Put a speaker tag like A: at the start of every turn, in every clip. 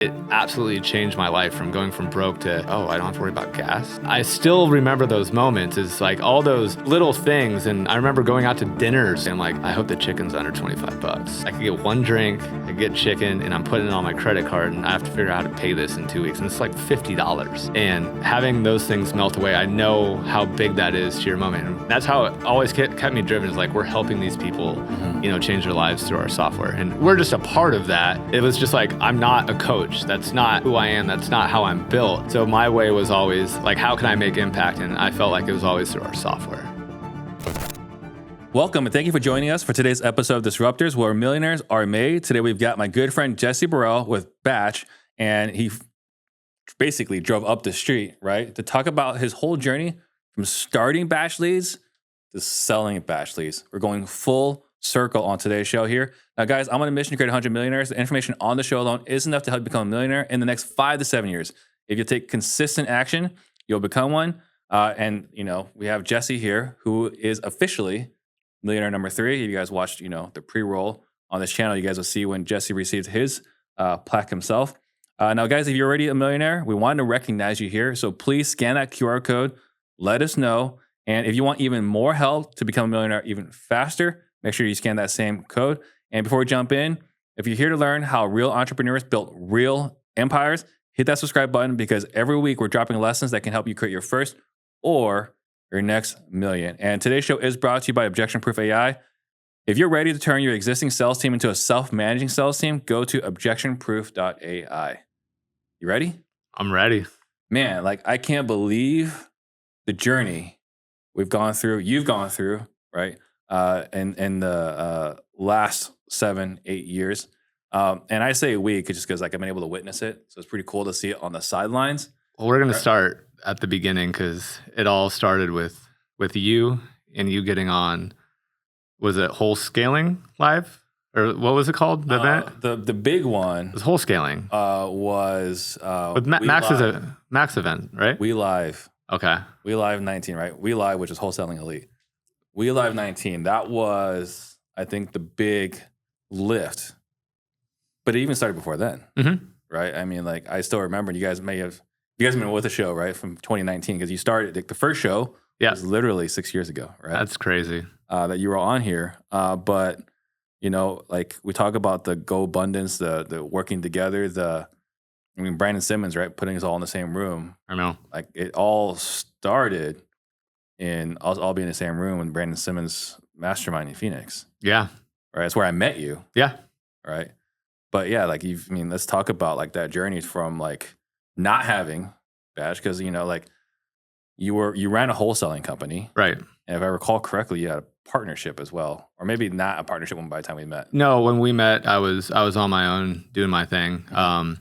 A: It absolutely changed my life from going from broke to, oh, I don't have to worry about gas. I still remember those moments. It's like all those little things. And I remember going out to dinners and like, I hope the chicken's under 25 bucks. I could get one drink, I get chicken, and I'm putting it on my credit card and I have to figure out how to pay this in 2 weeks. And it's like $50. And having those things melt away, I know how big that is to your moment. And that's how it always kept me driven, is like, we're helping these people, change their lives through our software. And we're just a part of that. It was just like, I'm not a coach. That's not who I am. That's not how I'm built. So my way was always like, how can I make impact? And I felt like it was always through our software.
B: Welcome and thank you for joining us for today's episode of Disruptors, where millionaires are made. Today we've got my good friend Jesse Burrell with Batch, and he basically drove up the street, right, to talk about his whole journey from starting BatchLeads to selling BatchLeads. We're going full circle on today's show here. Now, guys, I'm on a mission to create 100 millionaires. The information on the show alone is enough to help you become a millionaire in the next 5 to 7 years. If you take consistent action, you'll become one. And we have Jesse here, who is officially millionaire number 3. If you guys watched, the pre-roll on this channel, you guys will see when Jesse received his plaque himself. Now, guys, if you're already a millionaire, we want to recognize you here. So please scan that QR code. Let us know. And if you want even more help to become a millionaire even faster, make sure you scan that same code. And before we jump in, if you're here to learn how real entrepreneurs built real empires, hit that subscribe button, because every week we're dropping lessons that can help you create your first or your next million. And today's show is brought to you by Objection Proof AI. If you're ready to turn your existing sales team into a self-managing sales team, go to objectionproof.ai. You ready?
A: I'm ready.
B: Man, I can't believe the journey you've gone through, right? In the last 7-8 years. And I say we just because I've been able to witness it. So it's pretty cool to see it on the sidelines.
A: Well, we're going to start at the beginning, because it all started with you and you getting on, was it Whole Scaling Live? Or what was it called? The event?
B: The big one.
A: It was Whole Scaling.
B: Was
A: with Max event, right?
B: We Live.
A: Okay.
B: We Live 19, right? We Live, which is Wholesaling Elite. We Live 19. That was, I think, the big lift. But it even started before then, right? I mean, I still remember, you guys have been with the show, right, from 2019, because you started, the first show was literally 6 years ago, right?
A: That's crazy.
B: That you were on here. But, we talk about the Go Abundance, the working together, Brandon Simmons, right, putting us all in the same room.
A: I know.
B: It all started in us all being in the same room with Brandon Simmons' mastermind in Phoenix.
A: Yeah.
B: Right. That's where I met you.
A: Yeah.
B: Right. But yeah, let's talk about that journey from not having Batch, because you ran a wholesaling company.
A: Right.
B: And if I recall correctly, you had a partnership as well. Or maybe not a partnership by the time we met.
A: No, when we met, I was on my own doing my thing. And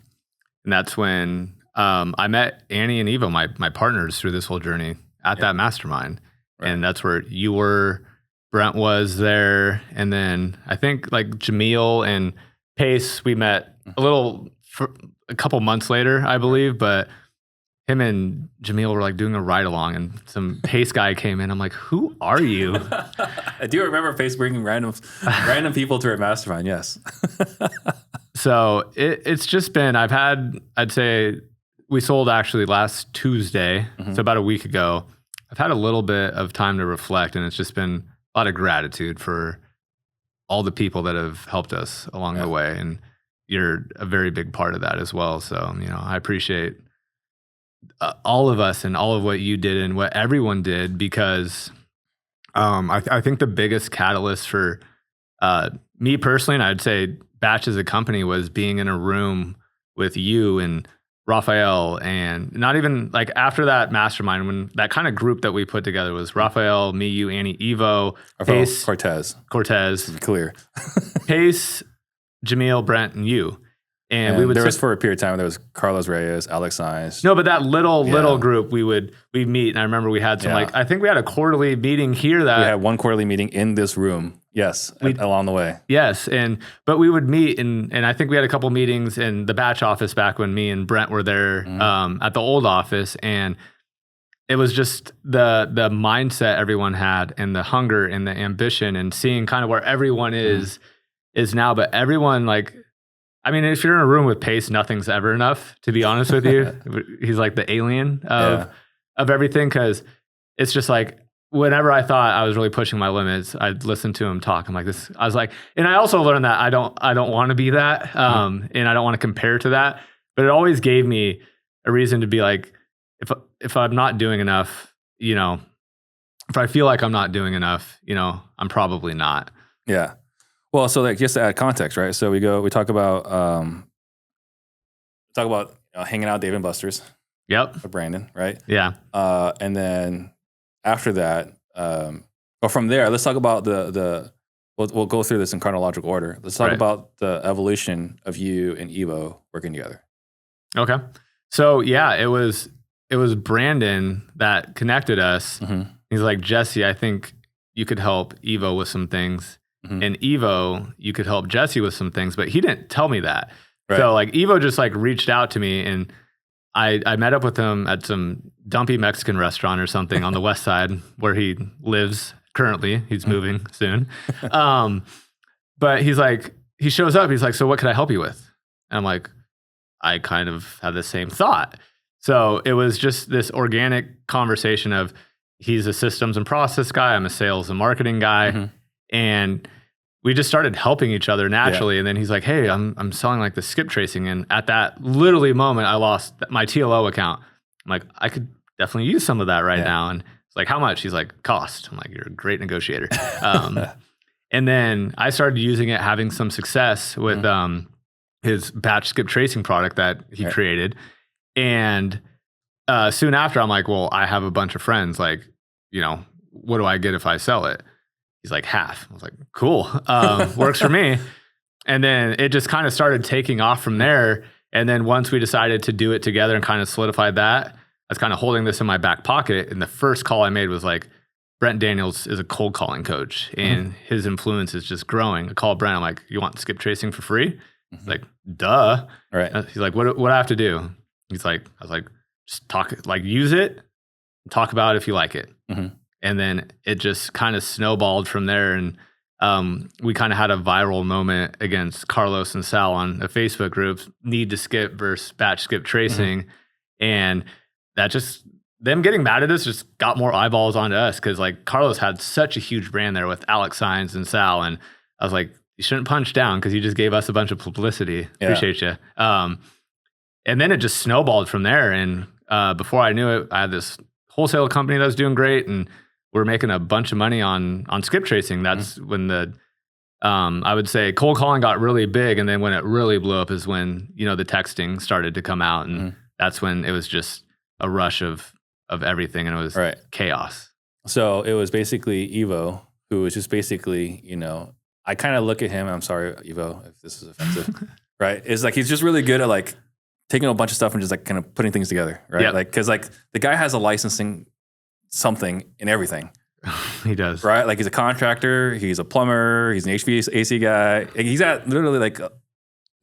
A: that's when I met Annie and Evo, my partners through this whole journey at that mastermind. Right. And that's where you were, Brent was there. And then I think Jamil and Pace, we met a couple months later, I believe, but him and Jamil were doing a ride along, and some Pace guy came in. I'm like, who are you?
B: I do remember Pace bringing random people to our mastermind. Yes.
A: So it's just been, I'd say we sold actually last Tuesday. So about a week ago. I've had a little bit of time to reflect, and it's just been a lot of gratitude for all the people that have helped us along the way. And you're a very big part of that as well. So, I appreciate all of us and all of what you did and what everyone did, because I think the biggest catalyst for me personally, and I'd say Batch as a company, was being in a room with you and Raphael, and not even after that mastermind, when that kind of group that we put together was Raphael, me, you, Annie, Evo, Pace,
B: Cortez,
A: to
B: be clear,
A: Pace, Jamil, Brent, and you. And we would
B: was for a period of time, there was Carlos Reyes, Alex Sainz.
A: No, but that little group we'd meet, and I remember we had some I think we had a quarterly meeting here. We
B: had one quarterly meeting in this room. Yes, along the way.
A: Yes, but we would meet, and I think we had a couple meetings in the Batch office back when me and Brent were there at the old office, and it was just the mindset everyone had, and the hunger and the ambition, and seeing kind of where everyone is now. But everyone I mean, if you're in a room with Pace, nothing's ever enough, to be honest with you. He's like the alien of everything, because it's just like, whenever I thought I was really pushing my limits, I'd listen to him talk. I'm like this. I was like, and I also learned that I don't want to be that, and I don't want to compare to that. But it always gave me a reason to be like, if I'm not doing enough, you know, if I feel like I'm not doing enough, you know, I'm probably not.
B: Yeah. Well, so like just to add context, right? So we talk about hanging out at Dave & Buster's.
A: Yep.
B: With Brandon, right?
A: Yeah.
B: And then after that, or from there, let's talk about we'll go through this in chronological order. Let's talk about the evolution of you and Evo working together.
A: Okay. So yeah, it was Brandon that connected us. Mm-hmm. He's like, Jesse, I think you could help Evo with some things. Mm-hmm. And Evo, you could help Jesse with some things, but he didn't tell me that. Right. So like Evo just like reached out to me, and I met up with him at some dumpy Mexican restaurant or something on the west side where he lives currently. He's moving soon. But he's like, he shows up, he's like, so what could I help you with? And I'm like, I kind of had the same thought. So it was just this organic conversation of, he's a systems and process guy, I'm a sales and marketing guy. Mm-hmm. And we just started helping each other naturally. Yeah. And then he's like, hey, I'm selling like the skip tracing. And at that literally moment, I lost my TLO account. I'm like, I could definitely use some of that right now. And it's like, how much? He's like, cost. I'm like, you're a great negotiator. And then I started using it, having some success with his batch skip tracing product that he created. And soon after, I'm like, well, I have a bunch of friends. Like, you know, what do I get if I sell it? He's like, half. I was like, cool. Works for me. And then it just kind of started taking off from there. And then once we decided to do it together and kind of solidified that, I was kind of holding this in my back pocket. And the first call I made was like, Brent Daniels is a cold calling coach, and his influence is just growing. I called Brent. I'm like, you want skip tracing for free? He's like, duh.
B: Right.
A: He's like, what do I have to do? He's like, I was like, just talk, like use it, talk about it if you like it. Mm-hmm. And then it just kind of snowballed from there. And we kind of had a viral moment against Carlos and Sal on a Facebook group, need to skip versus batch skip tracing. Mm-hmm. And that just, them getting mad at us just got more eyeballs onto us, because like Carlos had such a huge brand there with Alex Saenz and Sal. And I was like, you shouldn't punch down because you just gave us a bunch of publicity. Yeah. Appreciate you. And then it just snowballed from there. And before I knew it, I had this wholesale company that was doing great, and we're making a bunch of money on skip tracing. That's when the, I would say cold calling got really big. And then when it really blew up is when, you know, the texting started to come out. And that's when it was just a rush of everything. And it was chaos.
B: So it was basically Evo, who was just basically, you know, I kind of look at him, I'm sorry, Evo, if this is offensive, right? It's like, he's just really good at like taking a bunch of stuff and just like kind of putting things together, right? Yep. Like, cause like the guy has a licensing something in everything.
A: He does.
B: Right? Like he's a contractor, he's a plumber, he's an HVAC guy. He's at literally like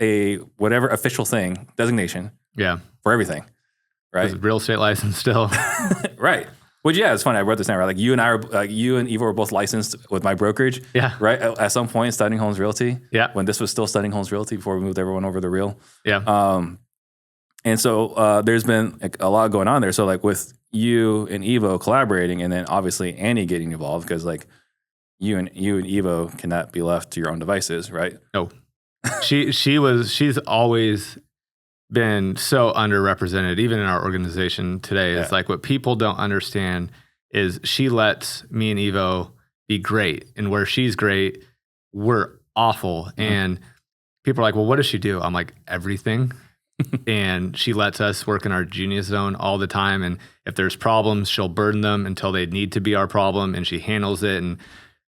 B: a whatever official thing, designation.
A: Yeah.
B: For everything. Right?
A: His real estate license still.
B: Right. Which, yeah, it's funny. I wrote this down, right? Like you and Evo were both licensed with my brokerage.
A: Yeah.
B: Right? At some point, Studying Homes Realty.
A: Yeah.
B: When this was still Studying Homes Realty before we moved everyone over to Real.
A: Yeah.
B: And so there's been like a lot going on there. So like with you and Evo collaborating, and then obviously Annie getting involved, because like you and Evo cannot be left to your own devices, right?
A: No. She's always been so underrepresented, even in our organization today. It's like what people don't understand is she lets me and Evo be great, and where she's great, we're awful. Mm-hmm. And people are like, well, what does she do? I'm like, everything. And she lets us work in our genius zone all the time. And if there's problems, she'll burden them until they need to be our problem, and she handles it. And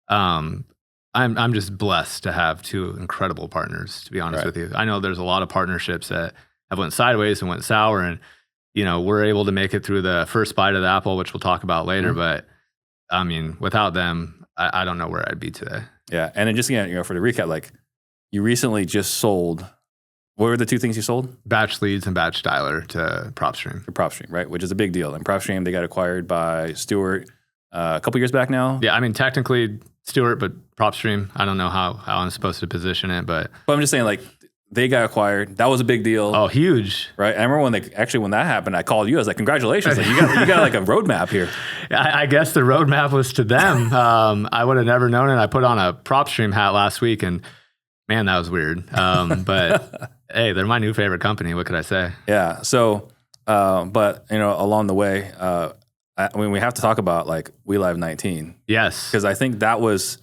A: I'm just blessed to have two incredible partners, to be honest with you. I know there's a lot of partnerships that have went sideways and went sour, and you know, we're able to make it through the first bite of the apple, which we'll talk about later. Mm-hmm. But I mean, without them, I don't know where I'd be today. Yeah.
B: And then just, you know, for the recap, like you recently just sold. What were the two things you sold?
A: BatchLeads and Batch Dialer to PropStream.
B: To PropStream, right? Which is a big deal. And PropStream, they got acquired by Stewart a couple years back now.
A: Yeah, I mean, technically Stewart, but PropStream, I don't know how I'm supposed to position it, but
B: I'm just saying, like, they got acquired. That was a big deal.
A: Oh, huge.
B: Right. I remember when that happened, I called you. I was like, congratulations. Like, you got like a roadmap here.
A: I guess the roadmap was to them. I would have never known it. I put on a PropStream hat last week and man, that was weird. But hey, they're my new favorite company. What could I say?
B: Yeah. So, but along the way, we have to talk about like We Live 19.
A: Yes.
B: Because I think that was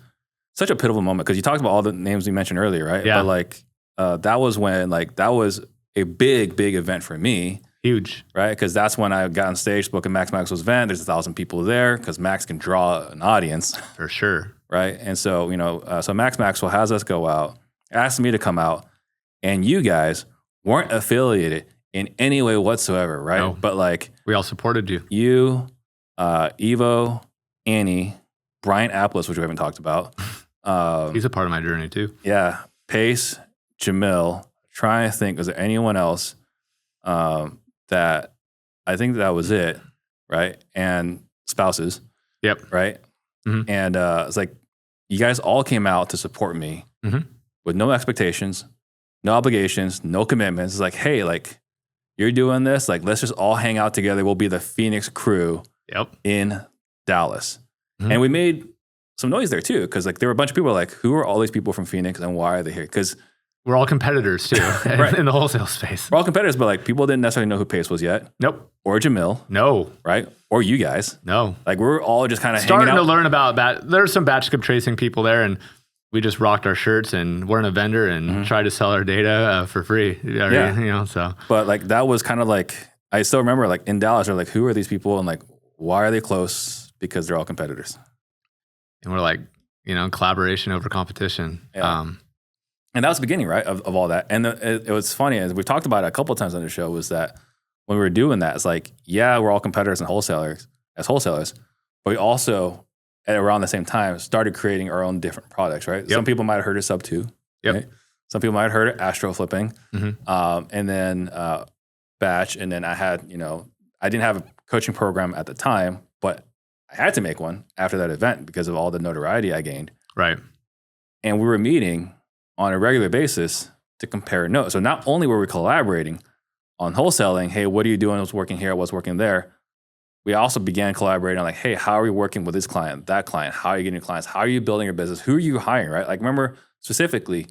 B: such a pivotal moment because you talked about all the names we mentioned earlier, right?
A: Yeah.
B: But like, that was when that was a big event for me.
A: Huge.
B: Right? Because that's when I got on stage, spoke at Max Maxwell's event. There's 1,000 people there because Max can draw an audience.
A: For sure.
B: Right? And so, so Max Maxwell has us go out, asked me to come out, and you guys weren't affiliated in any way whatsoever, right?
A: No.
B: But like...
A: we all supported you.
B: You, Evo, Annie, Brian Apples, which we haven't talked about.
A: He's a part of my journey too.
B: Yeah. Pace, Jamil, trying to think, was there anyone else that I think that was it, right? And spouses.
A: Yep.
B: Right?
A: Mm-hmm.
B: And it's like, you guys all came out to support me with no expectations, no obligations, no commitments. It's like, hey, like, you're doing this, like, let's just all hang out together. We'll be the Phoenix crew in Dallas. Mm-hmm. And we made some noise there too, because like there were a bunch of people like, who are all these people from Phoenix and why are they here? Because
A: we're all competitors too
B: right.
A: in the wholesale space.
B: We're all competitors, but like people didn't necessarily know who Pace was yet.
A: Nope.
B: Or Jamil.
A: No.
B: Right? Or you guys.
A: No.
B: Like we're all just kind of
A: starting
B: hanging out.
A: to learn about there's some batch skip tracing people there, and we just rocked our shirts and weren't a vendor and tried to sell our data for free.
B: Yeah.
A: So.
B: But like that was kind of like, I still remember like in Dallas, they're like, who are these people? And like, why are they close? Because they're all competitors.
A: And we're like, collaboration over competition.
B: Yeah. And that was the beginning, right, of all that. And it was funny, as we've talked about it a couple of times on the show, was that when we were doing that, it's like, yeah, we're all competitors and wholesalers, but we also, at around the same time, started creating our own different products, right? Yep. Some people might have heard of Sub 2.
A: Yep.
B: Right? Some people might have heard of Astro Flipping. Mm-hmm. And then Batch. And then I had, I didn't have a coaching program at the time, but I had to make one after that event because of all the notoriety I gained.
A: Right.
B: And we were meeting on a regular basis to compare notes. So not only were we collaborating on wholesaling, hey, what are you doing? What's working here? What's working there? We also began collaborating on like, hey, how are we working with this client, that client? How are you getting your clients? How are you building your business? Who are you hiring, right? Like remember specifically,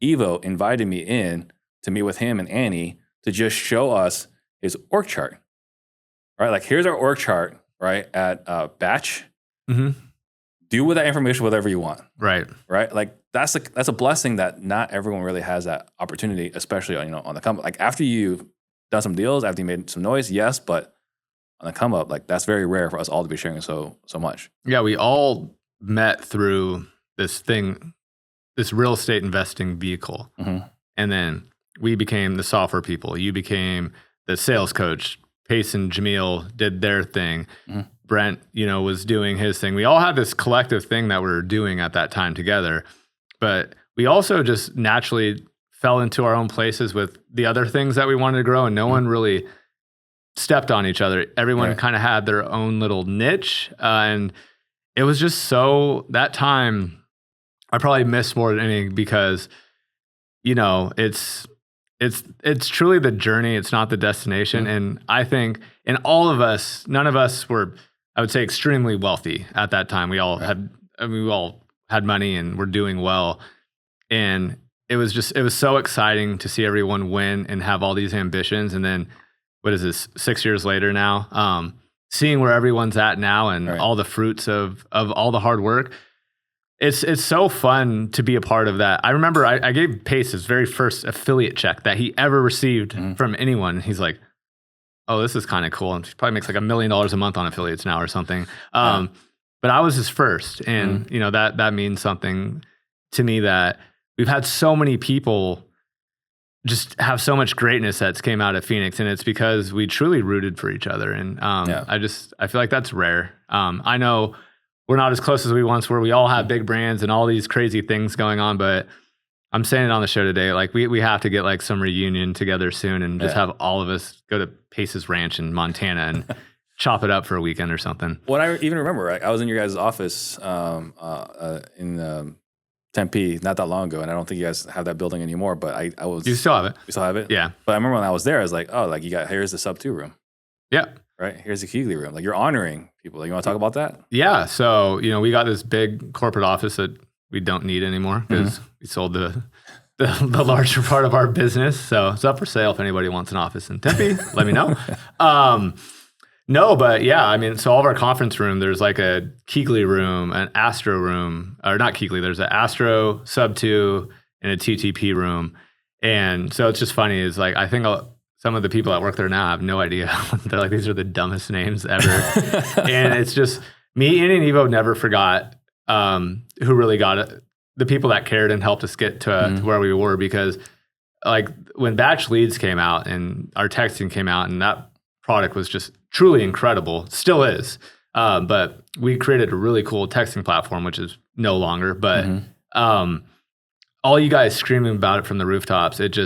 B: Evo invited me in to meet with him and Annie to just show us his org chart, right? Like here's our org chart, right, at Batch. Mm-hmm. Do with that information whatever you want.
A: Right.
B: Right? Like that's a blessing that not everyone really has that opportunity, especially on the come up. Like after you've done some deals, after you made some noise, yes, but on the come up, like that's very rare for us all to be sharing so much.
A: Yeah, we all met through this real estate investing vehicle. Mm-hmm. And then we became the software people. You became the sales coach. Pace and Jamil did their thing. Mm-hmm. Brent, was doing his thing. We all had this collective thing that we were doing at that time together. But we also just naturally fell into our own places with the other things that we wanted to grow, and no one really stepped on each other. Everyone kind of had their own little niche. And it was just that time I probably missed more than anything because, it's truly the journey. It's not the destination. Mm-hmm. And I think in all of us, none of us were, I would say, extremely wealthy at that time. We all had money and were doing well. And it was so exciting to see everyone win and have all these ambitions. And then what is this, 6 years later now, seeing where everyone's at now and all the fruits of all the hard work. It's so fun to be a part of that. I remember I gave Pace his very first affiliate check that he ever received from anyone. He's like, oh, this is kind of cool. And he probably makes like $1 million a month on affiliates now or something. But I was his first. And, that means something to me that we've had so many people just have so much greatness that's came out of Phoenix. And it's because we truly rooted for each other. And I feel like that's rare. I know we're not as close as we once were. We all have big brands and all these crazy things going on, but I'm saying it on the show today, like we have to get like some reunion together soon and just have all of us go to Pace's Ranch in Montana and chop it up for a weekend or something.
B: Well, I even remember, right? I was in your guys' office in Tempe not that long ago, and I don't think you guys have that building anymore. But I was.
A: You still have it.
B: You still have it?
A: Yeah.
B: But I remember when I was there, I was like, oh, like here's the sub 2 room.
A: Yeah.
B: Right. Here's the Keegley room. Like you're honoring people. Like, you want to talk about that?
A: Yeah. So, we got this big corporate office that we don't need anymore because we sold the larger part of our business. So it's up for sale if anybody wants an office in Tempe. Let me know. No, but yeah, so all of our conference room, there's like a Keegley room, an Astro room, or not Keegley, there's an Astro sub 2 and a TTP room. And so it's just funny is like, I think some of the people that work there now have no idea. They're like, these are the dumbest names ever. And it's just me, Annie, and Evo never forgot who really got it. The people that cared and helped us get to where we were, because like when BatchLeads came out and our texting came out, and that product was just truly incredible, still is. But we created a really cool texting platform, which is no longer. But all you guys screaming about it from the rooftops, it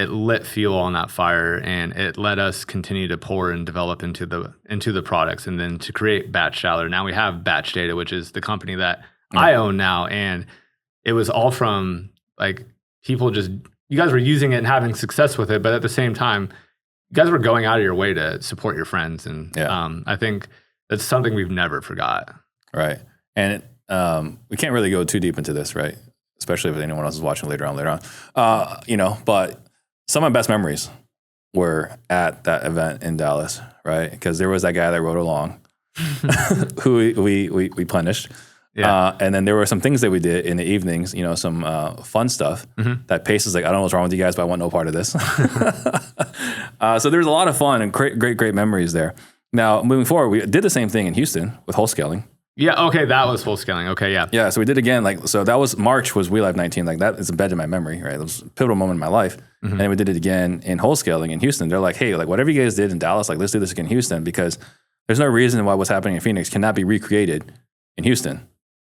A: lit fuel on that fire, and it let us continue to pour and develop into the products, and then to create Batch Shaller. Now we have Batch Data, which is the company that I own now, and it was all from like people you guys were using it and having success with it, but at the same time, you guys were going out of your way to support your friends. And I think that's something we've never forgot.
B: Right. And we can't really go too deep into this, right? Especially if anyone else is watching later on. But some of my best memories were at that event in Dallas, right? Because there was that guy that rode along who we punished. Yeah. And then there were some things that we did in the evenings, some fun stuff that Pace is like, I don't know what's wrong with you guys, but I want no part of this. So there was a lot of fun and great memories there. Now, moving forward, we did the same thing in Houston with wholesaling.
A: Yeah, okay, that was wholesaling. Okay, yeah.
B: Yeah, so we did again, so that was March was We Live 19. Like that is embedded in my memory, right? It was a pivotal moment in my life. And then we did it again in wholesaling in Houston. They're like, hey, like whatever you guys did in Dallas, like let's do this again in Houston, because there's no reason why what's happening in Phoenix cannot be recreated in Houston.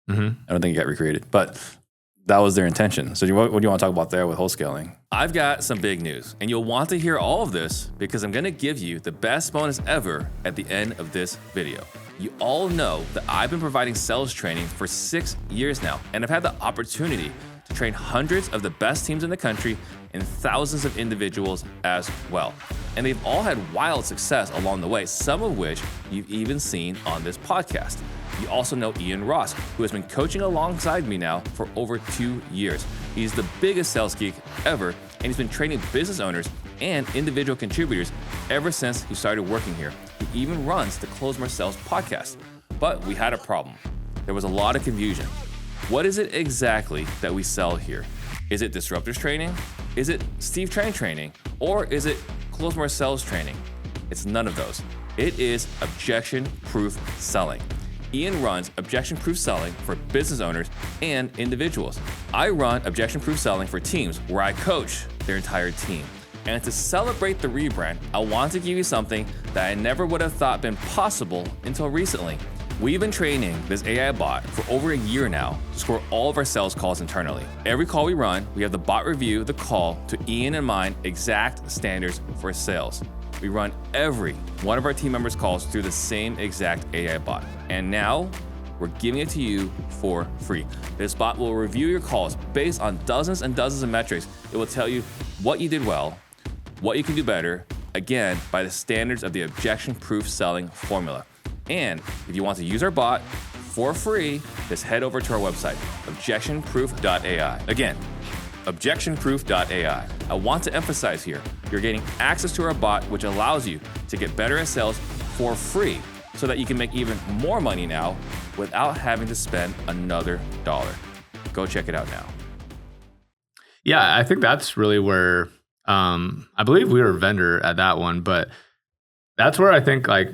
B: I don't think it got recreated, but that was their intention. So what do you want to talk about there with wholesaling? I've got some big news, and you'll want to hear all of this because I'm going to give you the best bonus ever at the end of this video. You all know that I've been providing sales training for 6 years now, and I've had the opportunity to train hundreds of the best teams in the country and thousands of individuals as well. And they've all had wild success along the way, some of which you've even seen on this podcast. You also know Ian Ross, who has been coaching alongside me now for over 2 years. He's the biggest sales geek ever, and he's been training business owners and individual contributors ever since he started working here. He even runs the Close More Sales podcast. But we had a problem. There was a lot of confusion. What is it exactly that we sell here? Is it Disruptors training? Is it Steve Trang training? Or is it Close More Sales training? It's none of those. It is Objection Proof selling. Ian runs Objection Proof selling for business owners and individuals. I run Objection Proof selling for teams where I coach their entire team. And to celebrate the rebrand, I want to give you something that I never would have thought been possible until recently. We've been training this AI bot for over a year now to score all of our sales calls internally. Every call we run, we have the bot review the call to Ian and mine exact standards for sales. We run every one of our team members' calls through the same exact AI bot. And now we're giving it to you for free. This bot will review your calls based on dozens and dozens of metrics. It will tell you what you did well, what you can do better, again, by the standards of the Objection Proof selling formula. And if you want to use our bot for free, just head over to our website, objectionproof.ai. Again, objectionproof.ai. I want to emphasize here, you're getting access to our bot, which allows you to get better at sales for free so that you can make even more money now without having to spend another dollar. Go check it out now.
A: Yeah, I think that's really where I believe we were a vendor at that one, but that's where I think like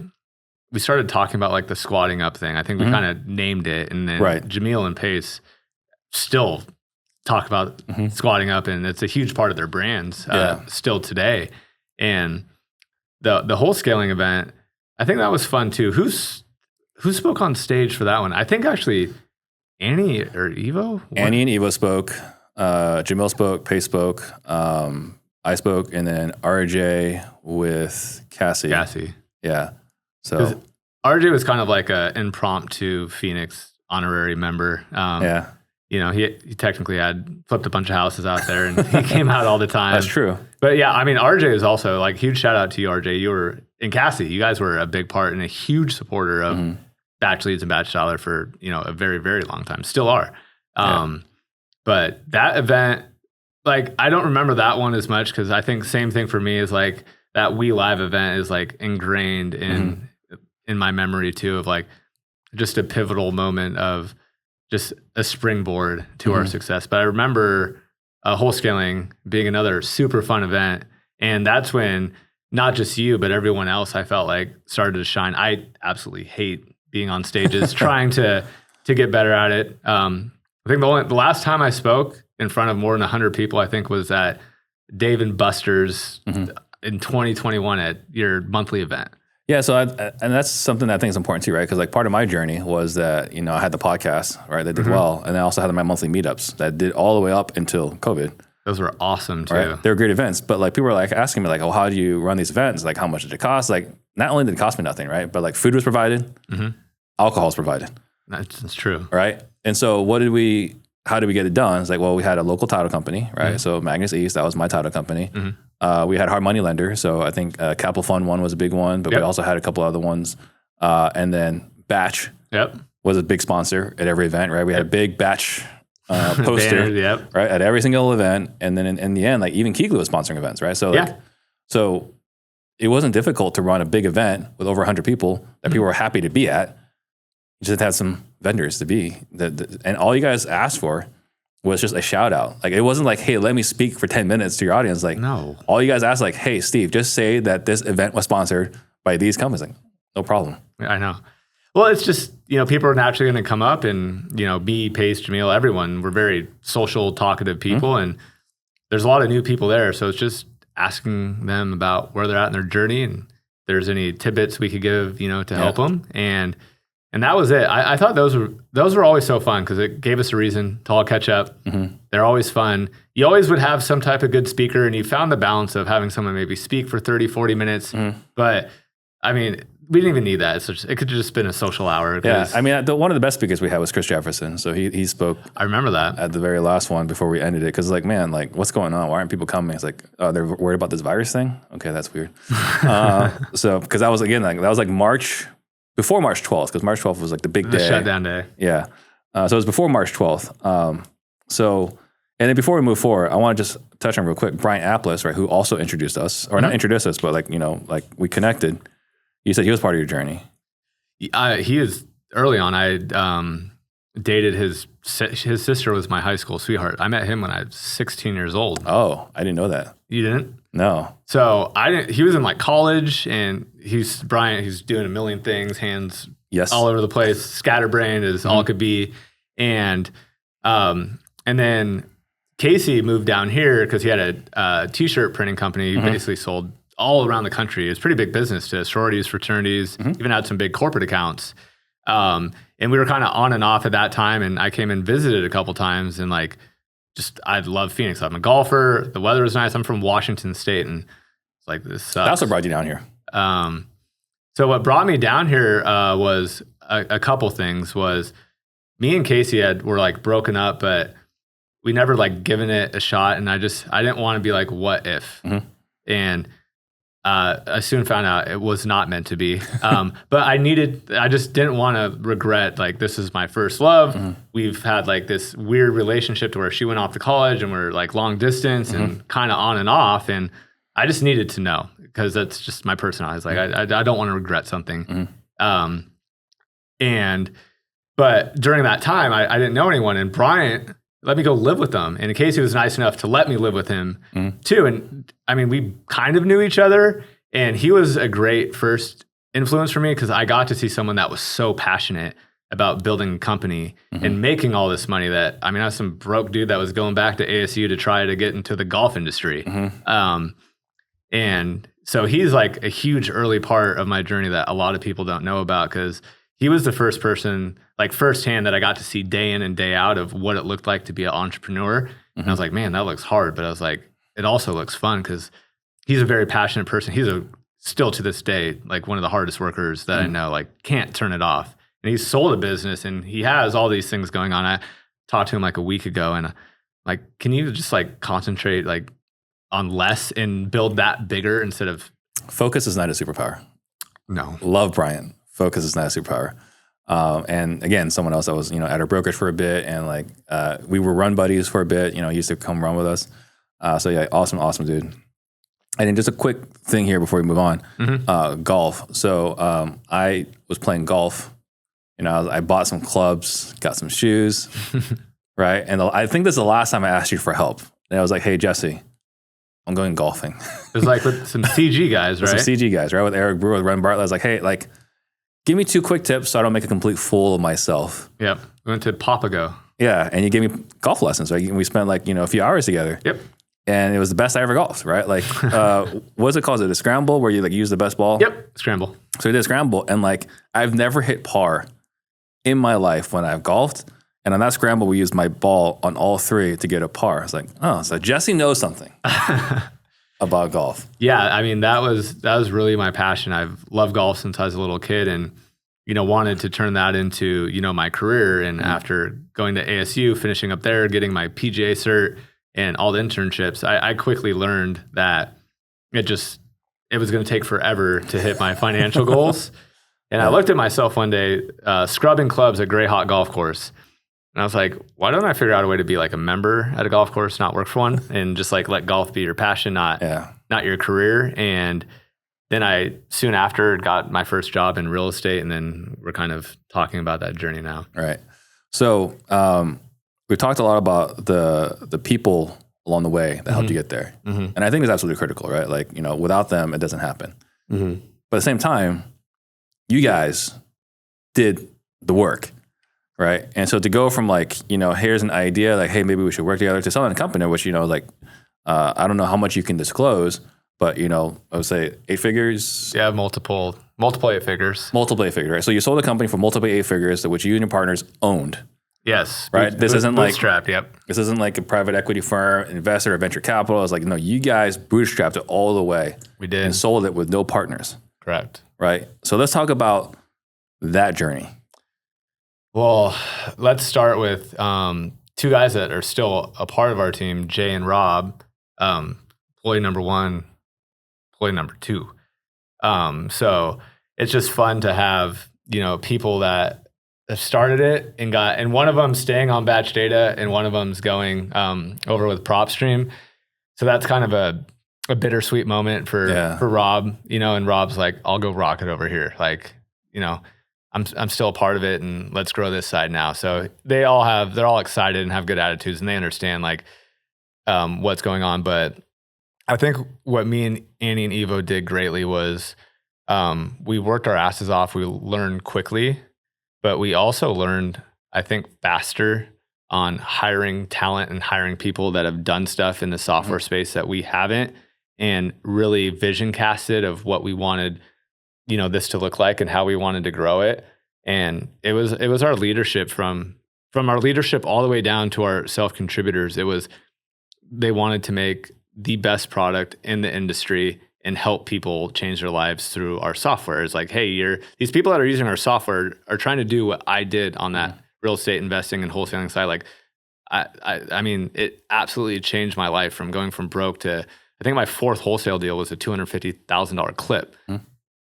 A: we started talking about like the squatting up thing. I think we kind of named it, and then Jamil and Pace still talk about squatting up, and it's a huge part of their brands still today. And the wholesaling event, I think that was fun too. Who spoke on stage for that one? I think actually Annie or Evo?
B: Annie and Evo spoke. Jamil spoke. Pace spoke. I spoke, and then RJ with Cassie. Yeah. So
A: RJ was kind of like an impromptu Phoenix honorary member. he technically had flipped a bunch of houses out there, and he came out all the time.
B: That's true.
A: But yeah, I mean, RJ is also like, huge shout out to you, RJ. You were in Cassie. You guys were a big part and a huge supporter of BatchLeads and Batch Dollar for a very, very long time. Still are. But that event, like, I don't remember that one as much because I think same thing for me is like that We Live event is like ingrained in my memory too, of like just a pivotal moment of just a springboard to our success. But I remember wholesaling being another super fun event. And that's when not just you, but everyone else I felt like started to shine. I absolutely hate being on stages, trying to get better at it. I think the last time I spoke in front of more than 100 people, I think was at Dave and Buster's in 2021 at your monthly event.
B: Yeah, so and that's something that I think is important too, right? Because like part of my journey was that I had the podcast, right, that did well, and I also had my monthly meetups that did all the way up until COVID.
A: Those were awesome too.
B: Right? They were great events, but like people were like asking me like, "Oh, how do you run these events? Like, how much did it cost?" Like, not only did it cost me nothing, right, but like food was provided, alcohol was provided.
A: That's true,
B: right? And so how did we get it done? It's like, well, we had a local title company, right? So Magnus East, that was my title company. We had hard money lender. So I think Capital Fund one was a big one, but we also had a couple other ones. And then Batch was a big sponsor at every event, right? We had a big Batch poster, right, at every single event. And then in the end, like even Keighley was sponsoring events, right? So so it wasn't difficult to run a big event with over 100 people that people were happy to be at. You just had some vendors to be. And all you guys asked for was just a shout out. Like, it wasn't like, hey, let me speak for 10 minutes to your audience. Like,
A: no.
B: All you guys asked, like, hey, Steve, just say that this event was sponsored by these companies. Like, no problem.
A: I know. Well, it's just, people are naturally going to come up and, me, Pace, Jamil, everyone. We're very social, talkative people. And there's a lot of new people there. So it's just asking them about where they're at in their journey and if there's any tidbits we could give, to help them. And that was it. I thought those were always so fun because it gave us a reason to all catch up. They're always fun. You always would have some type of good speaker, and you found the balance of having someone maybe speak for 30, 40 minutes. But, I mean, we didn't even need that. It could have just been a social hour.
B: Yeah, I mean, one of the best speakers we had was Chris Jefferson. So he spoke.
A: I remember that.
B: At the very last one before we ended it. Because, like, man, like, what's going on? Why aren't people coming? It's like, oh, they're worried about this virus thing? Okay, that's weird. So, because that was, again, like, that was like March... Before March 12th, because March 12th was like the big day.
A: The shutdown day.
B: Yeah. So it was before March 12th. And then before we move forward, I want to just touch on real quick, Brian Applis, right, who also introduced us, or not introduced us, but like, like we connected. You said he was part of your journey.
A: He was early on. I dated his sister was my high school sweetheart. I met him when I was 16 years old.
B: Oh, I didn't know that.
A: You didn't?
B: No.
A: So he was in like college, and he's doing a million things, hands all over the place, scatterbrained as all could be. And then Casey moved down here because he had a t-shirt printing company. He basically sold all around the country. It's pretty big business to sororities, fraternities, even had some big corporate accounts. And we were kind of on and off at that time. And I came and visited a couple times, and like, I love Phoenix. I'm a golfer. The weather was nice. I'm from Washington State, and it's like, this sucks.
B: That's what brought you down here.
A: So what brought me down here was a couple things. Was me and Casey were like broken up, but we never like given it a shot. And I didn't want to be like, what if? And I soon found out it was not meant to be. But I just didn't want to regret, like, this is my first love. We've had like this weird relationship to where she went off to college and we're like long distance and kind of on and off. And I just needed to know because that's just my personality. Like, I don't want to regret something. But during that time, I didn't know anyone. And Bryant let me go live with them. And Casey was nice enough to let me live with him too. And I mean, we kind of knew each other, and he was a great first influence for me because I got to see someone that was so passionate about building a company and making all this money that, I mean, I was some broke dude that was going back to ASU to try to get into the golf industry. And so he's like a huge early part of my journey that a lot of people don't know about because he was the first person, like firsthand, that I got to see day in and day out of what it looked like to be an entrepreneur. And I was like, man, that looks hard. But I was like, it also looks fun because he's a very passionate person. He's still to this day, like one of the hardest workers that I know, like can't turn it off. And he's sold a business and he has all these things going on. talked to him like a week ago, and like, can you just like concentrate like on less and build that bigger instead of
B: Focus is not a superpower.
A: no.
B: Love Brian. Focus is not a superpower. And again, someone else that was, at our brokerage for a bit, and like we were run buddies for a bit. He used to come run with us. So yeah, awesome dude. And then just a quick thing here before we move on, golf. So I was playing golf. I bought some clubs, got some shoes, right? And I think this is the last time I asked you for help. And I was like, hey, Jesse, I'm going golfing.
A: It was like with some CG guys, right?
B: Some CG guys, right? With Eric Brewer, with Ren Bartlett. I was like, hey, like, give me 2 quick tips so I don't make a complete fool of myself.
A: Yep. We went to Papago.
B: Yeah. And you gave me golf lessons, right? We spent like, a few hours together.
A: Yep.
B: And it was the best I ever golfed, right? Like, what's it called? Is it a scramble where you like use the best ball?
A: Yep. Scramble.
B: So we did a scramble, and like, I've never hit par in my life when I've golfed. And on that scramble, we used my ball on all 3 to get a par. I was like, oh, so Jesse knows something about golf.
A: Yeah, I mean, that was really my passion. I've loved golf since I was a little kid, and wanted to turn that into my career. And after going to ASU, finishing up there, getting my PGA cert, and all the internships, I quickly learned that it was going to take forever to hit my financial goals. And I looked at myself one day scrubbing clubs at Greyhawk Golf Course. And I was like, why don't I figure out a way to be like a member at a golf course, not work for one, and just like let golf be your passion, not your career. And then I soon after got my first job in real estate, and then we're kind of talking about that journey now.
B: Right. So we talked a lot about the people along the way that helped you get there. And I think it's absolutely critical, right? Like, without them, it doesn't happen. But at the same time, you guys did the work, right? And so to go from like, here's an idea, like, hey, maybe we should work together, to selling a company, which, like, I don't know how much you can disclose, but, I would say 8 figures.
A: Yeah, multiple 8 figures.
B: Multiple 8 figures, right? So you sold a company for multiple 8 figures, which you and your partners owned.
A: Yes.
B: Right? This isn't like
A: bootstrapped, yep.
B: This isn't like a private equity firm, investor, or venture capital. It's like, no, you guys bootstrapped it all the way.
A: We did.
B: And sold it with no partners.
A: Correct.
B: Right? So let's talk about that journey.
A: Well, let's start with 2 guys that are still a part of our team, Jay and Rob, employee number 1, employee number 2. So it's just fun to have, people that have started it and one of them staying on Batch Data, and one of them's going over with PropStream. So that's kind of a bittersweet moment for Rob, and Rob's like, I'll go rock it over here. Like, I'm still a part of it, and let's grow this side now. So they're all excited and have good attitudes, and they understand like what's going on. But I think what me and Annie and Evo did greatly was we worked our asses off. We learned quickly, but we also learned, I think, faster on hiring talent and hiring people that have done stuff in the software space that we haven't, and really vision casted of what we wanted, this to look like and how we wanted to grow it. And it was our leadership from our leadership all the way down to our self-contributors. They wanted to make the best product in the industry and help people change their lives through our software. It's like, hey, these people that are using our software are trying to do what I did on that real estate investing and wholesaling side. Like, I mean, it absolutely changed my life from going from broke to, I think my 4th wholesale deal was a $250,000 clip.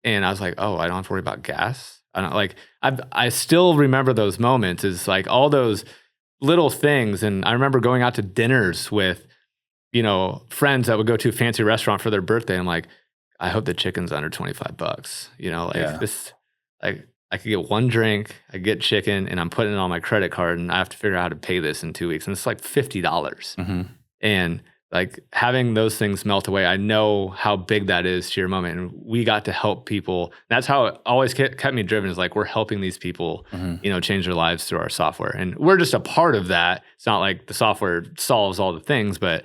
A: And I was like, oh, I don't have to worry about gas. I still remember those moments. Is like all those little things. And I remember going out to dinners with, friends that would go to a fancy restaurant for their birthday. I'm like, I hope the chicken's under $25. This, like, I could get 1 drink, I get chicken, and I'm putting it on my credit card, and I have to figure out how to pay this in 2 weeks. And it's like $50. And like having those things melt away, I know how big that is to your moment. And we got to help people. That's how it always kept me driven, is like, we're helping these people, change their lives through our software. And we're just a part of that. It's not like the software solves all the things, but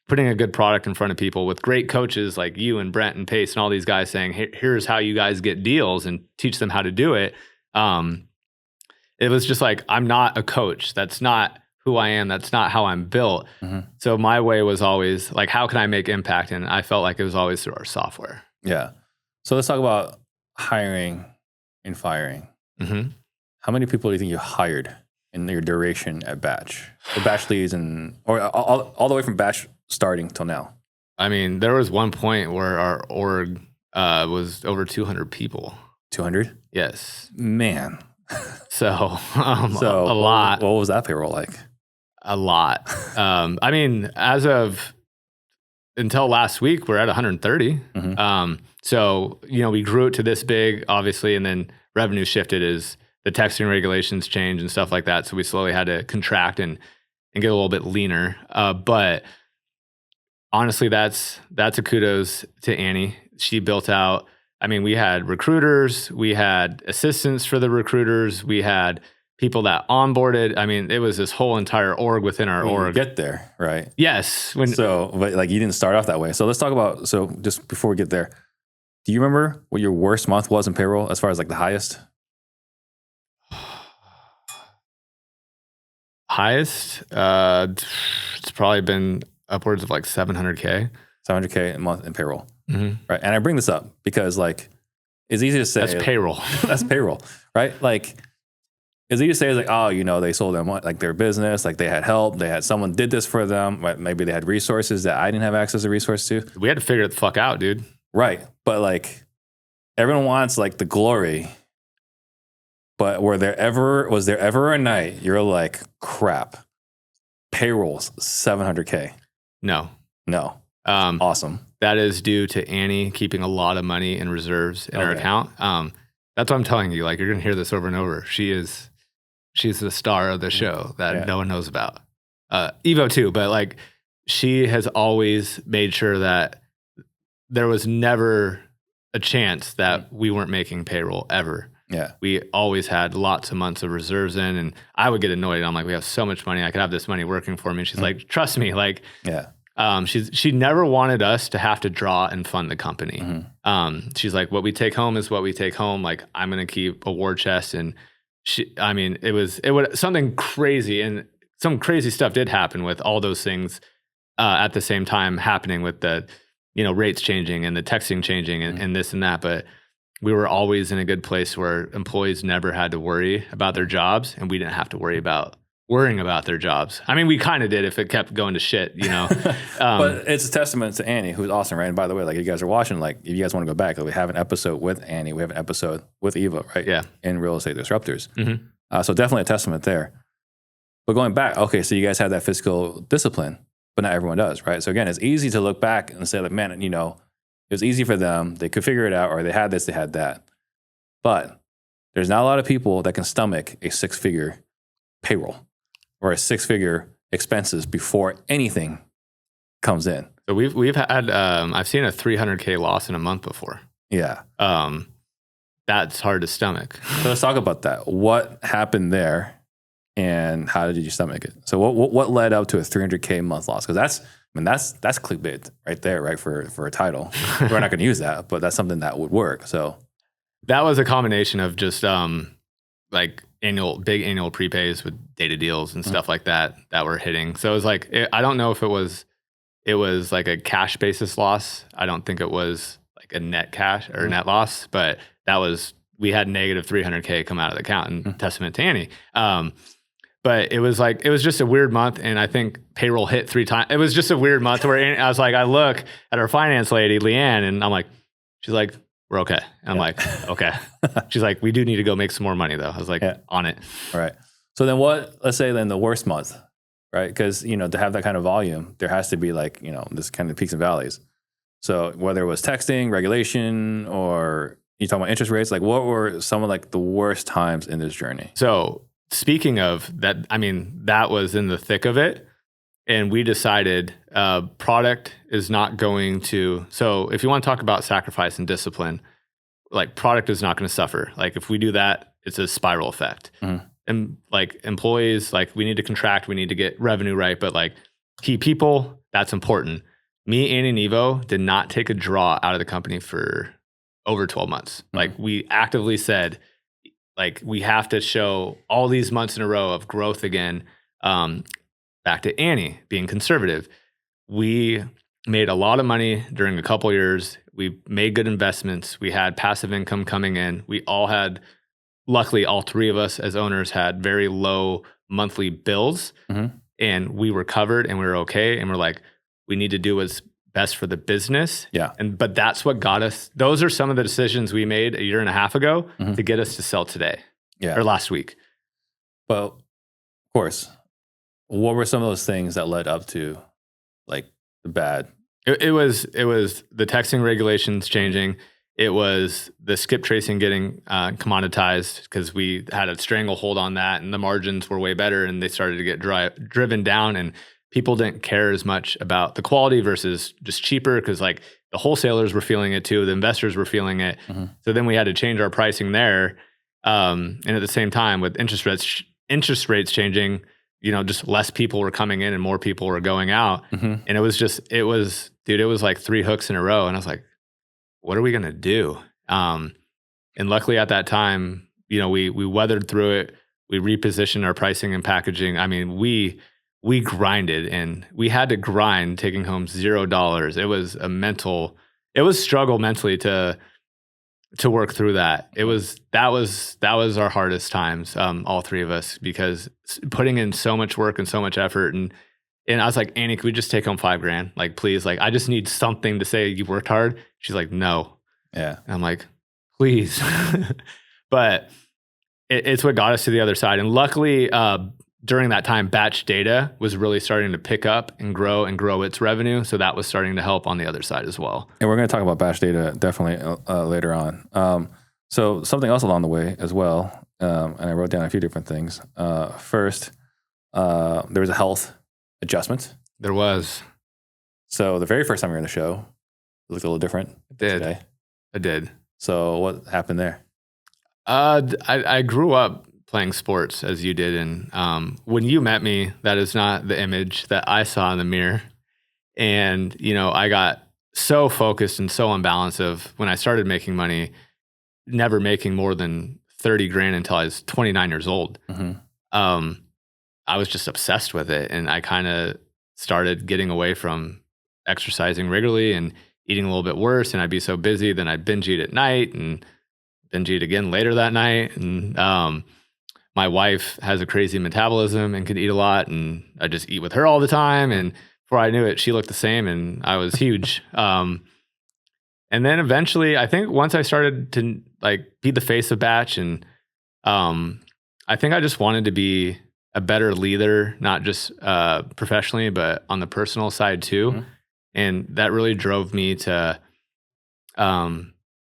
A: putting a good product in front of people with great coaches like you and Brent and Pace and all these guys saying, hey, here's how you guys get deals, and teach them how to do it. It was just like, I'm not a coach. That's not who I am. That's not how I'm built. So my way was always like, how can I make impact? And I felt like it was always through our software.
B: Yeah. So let's talk about hiring and firing. How many people do you think you hired in your duration at Batch? The BatchLeads or all the way from Batch starting till now?
A: I mean, there was one point where our org was over 200 people.
B: 200?
A: Yes.
B: Man.
A: So, a lot.
B: What was that payroll like?
A: A lot. I mean, until last week, we're at 130. So, we grew it to this big, obviously, and then revenue shifted as the texting regulations changed and stuff like that. So we slowly had to contract and get a little bit leaner. But honestly, that's a kudos to Annie. She built out, we had recruiters, we had assistants for the recruiters, we had people that onboarded. It was this whole entire org within our org.
B: Get there, right?
A: Yes.
B: But you didn't start off that way. So let's talk about, just before we get there, do you remember what your worst month was in payroll as far as like the highest?
A: Highest? It's probably been upwards of like 700K.
B: 700K a month in payroll. Right. And I bring this up because like, it's easy to say.
A: That's payroll.
B: That's payroll, right? Like, it's easy to say, like, oh, they sold them like their business, like they had help, they had someone did this for them, maybe they had resources that I didn't have access to resources to.
A: We had to figure it the fuck out, dude.
B: Right. But like, everyone wants like the glory. But was there ever a night you're like, crap, payroll's 700K?
A: No.
B: Awesome.
A: That is due to Annie keeping a lot of money in reserves in her account. That's what I'm telling you. Like, you're going to hear this over and over. She's the star of the show that no one knows about. Evo too, but like, she has always made sure that there was never a chance that we weren't making payroll ever.
B: Yeah. We
A: always had lots of months of reserves in, and I would get annoyed. I'm like, we have so much money. I could have this money working for me. And she's like, trust me. Like, she never wanted us to have to draw and fund the company. She's like, what we take home is what we take home. Like, I'm going to keep a war chest. And it would something crazy, and some crazy stuff did happen with all those things at the same time happening with the, rates changing and the texting changing and this and that. But we were always in a good place where employees never had to worry about their jobs, and we didn't have to worrying about their jobs. We kind of did if it kept going to shit,
B: but it's a testament to Annie, who's awesome, right? And by the way, like, you guys are watching, like, if you guys want to go back, like, we have an episode with Annie, we have an episode with Evo, right?
A: Yeah.
B: In Real Estate Disruptors. So definitely a testament there. But going back, okay, so you guys have that fiscal discipline, but not everyone does, right? So again, it's easy to look back and say, like, man, it was easy for them. They could figure it out, or they had this, they had that. But there's not a lot of people that can stomach a 6-figure payroll or a 6-figure expenses before anything comes in.
A: So we've had, I've seen a 300K loss in a month before.
B: Yeah.
A: That's hard to stomach.
B: So let's talk about that. What happened there, and how did you stomach it? So what led up to a 300K month loss? Because that's clickbait right there, right? For a title. We're not going to use that, but that's something that would work. So
A: that was a combination of just like big annual prepays with data deals and stuff like that were hitting. So it was like, I don't know if it was like a cash basis loss. I don't think it was like a net cash or net loss, but we had negative 300K come out of the account, and testament to Annie. But it was just a weird month, and I think payroll hit 3 times. It was just a weird month where I was like, I look at our finance lady, Leanne, and I'm like, she's like, we're okay. And I'm like, okay. She's like, we do need to go make some more money though. I was like, on it.
B: All right. So then let's say then the worst month, right? Because, to have that kind of volume, there has to be like, this kind of peaks and valleys. So whether it was texting, regulation, or you talking about interest rates, like what were some of like the worst times in this journey?
A: So speaking of that, that was in the thick of it. And we decided product is not going to, so if you want to talk about sacrifice and discipline, like product is not going to suffer. Like if we do that, it's a spiral effect. And like employees, like we need to contract, we need to get revenue right. But like key people, that's important. Me, Annie, and Evo did not take a draw out of the company for over 12 months. Like we actively said, like we have to show all these months in a row of growth again. Back to Annie being conservative. We made a lot of money during a couple years. We made good investments. We had passive income coming in. We all had, luckily all 3 of us as owners had very low monthly bills, and we were covered and we were okay. And we're like, we need to do what's best for the business.
B: Yeah.
A: But that's what got us. Those are some of the decisions we made a year and a half ago to get us to sell today or last week.
B: Well, of course, what were some of those things that led up to like the bad?
A: It was the texting regulations changing. It was the skip tracing getting commoditized because we had a stranglehold on that, and the margins were way better, and they started to get driven down, and people didn't care as much about the quality versus just cheaper because like the wholesalers were feeling it too, the investors were feeling it. So then we had to change our pricing there, and at the same time with interest rates changing, just less people were coming in and more people were going out, and it was like 3 hooks in a row, and I was like, what are we going to do? And luckily at that time, we weathered through it. We repositioned our pricing and packaging. I mean, we grinded, and we had to grind taking home $0. It was struggle mentally to work through that. That was our hardest times, all three of us, because putting in so much work and so much effort, and I was like, Annie, could we just take home $5,000? Like, please, like, I just need something to say you worked hard. She's like, no.
B: Yeah.
A: And I'm like, please. But it's what got us to the other side. And luckily, during that time, batch data was really starting to pick up and grow its revenue. So that was starting to help on the other side as well.
B: And we're going to talk about batch data definitely later on. So something else along the way as well, and I wrote down a few different things. First, there was a health adjustment.
A: There was.
B: So the very first time we were on the show, it looked a little different.
A: It did.
B: So what happened there?
A: I grew up playing sports as you did. And when you met me, that is not the image that I saw in the mirror. And, I got so focused and so unbalanced of when I started making money, never making more than $30,000 until I was 29 years old. I was just obsessed with it. And I kind of started getting away from exercising regularly and eating a little bit worse. And I'd be so busy, then I'd binge eat at night and binge eat again later that night. And my wife has a crazy metabolism and can eat a lot. And I just eat with her all the time. And before I knew it, she looked the same and I was huge. And then eventually, I think once I started to be the face of Batch, and I think I just wanted to be a better leader, not just professionally, but on the personal side too. And that really drove me to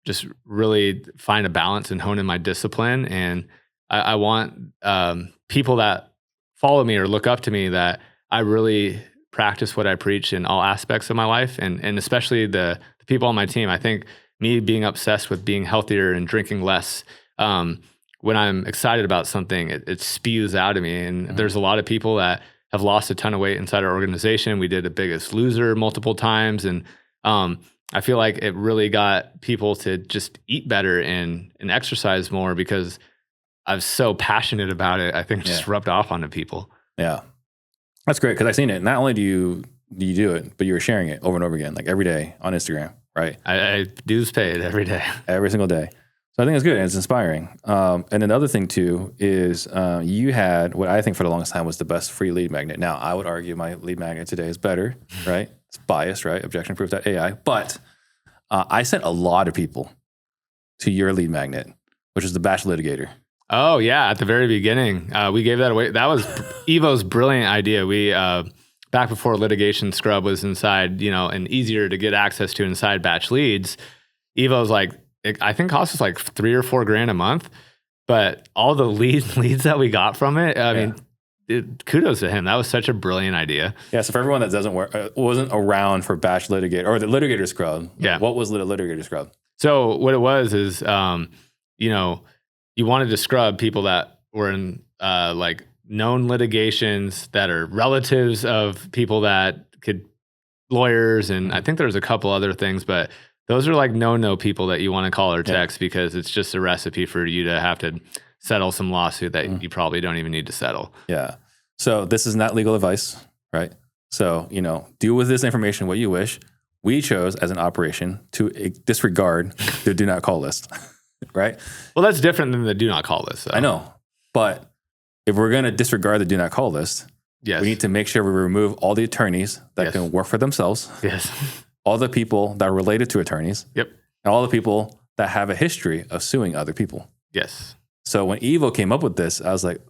A: just really find a balance and hone in my discipline. And I want people that follow me or look up to me that I really practice what I preach in all aspects of my life, and especially the people on my team. I think me being obsessed with being healthier and drinking less, when I'm excited about something, it spews out of me. And there's a lot of people that have lost a ton of weight inside our organization. We did the Biggest Loser multiple times. And I feel like it really got people to just eat better and exercise more because I was so passionate about it. I think it just rubbed off onto people.
B: Yeah. That's great, because I've seen it. Not only do you do it, but you're sharing it over and over again, like every day on Instagram, right?
A: I dues paid every day.
B: Every single day. So I think it's good and it's inspiring. And then the other thing too is you had what I think for the longest time was the best free lead magnet. Now, I would argue my lead magnet today is better, right? It's biased, right? Objection Proof AI. But I sent a lot of people to your lead magnet, which is the Batch Litigator.
A: Oh, yeah. At the very beginning, we gave that away. That was Evo's brilliant idea. We, back before litigation scrub was inside, and easier to get access to inside BatchLeads, Evo's I think cost us like $3 or $4 a month. But all the leads that we got from it, I mean, kudos to him. That was such a brilliant idea.
B: Yeah. So for everyone that wasn't around for Batch Litigator or the Litigator Scrub, what was the Litigator Scrub?
A: So what it was is, you wanted to scrub people that were in known litigations that are relatives of people that lawyers, and I think there's a couple other things, but those are no people that you want to call or text because it's just a recipe for you to have to settle some lawsuit that you probably don't even need to settle. Yeah.
B: So this is not legal advice, right? So, do with this information what you wish. We chose as an operation to disregard the do not call list. Right?
A: Well, that's different than the do not call list. So.
B: I know, but if we're going to disregard the do not call list,
A: Yes.
B: we need to make sure we remove all the attorneys that can work for themselves.
A: Yes.
B: All the people that are related to attorneys.
A: Yep.
B: And all the people that have a history of suing other people.
A: Yes.
B: So when Evo came up with this, I was like,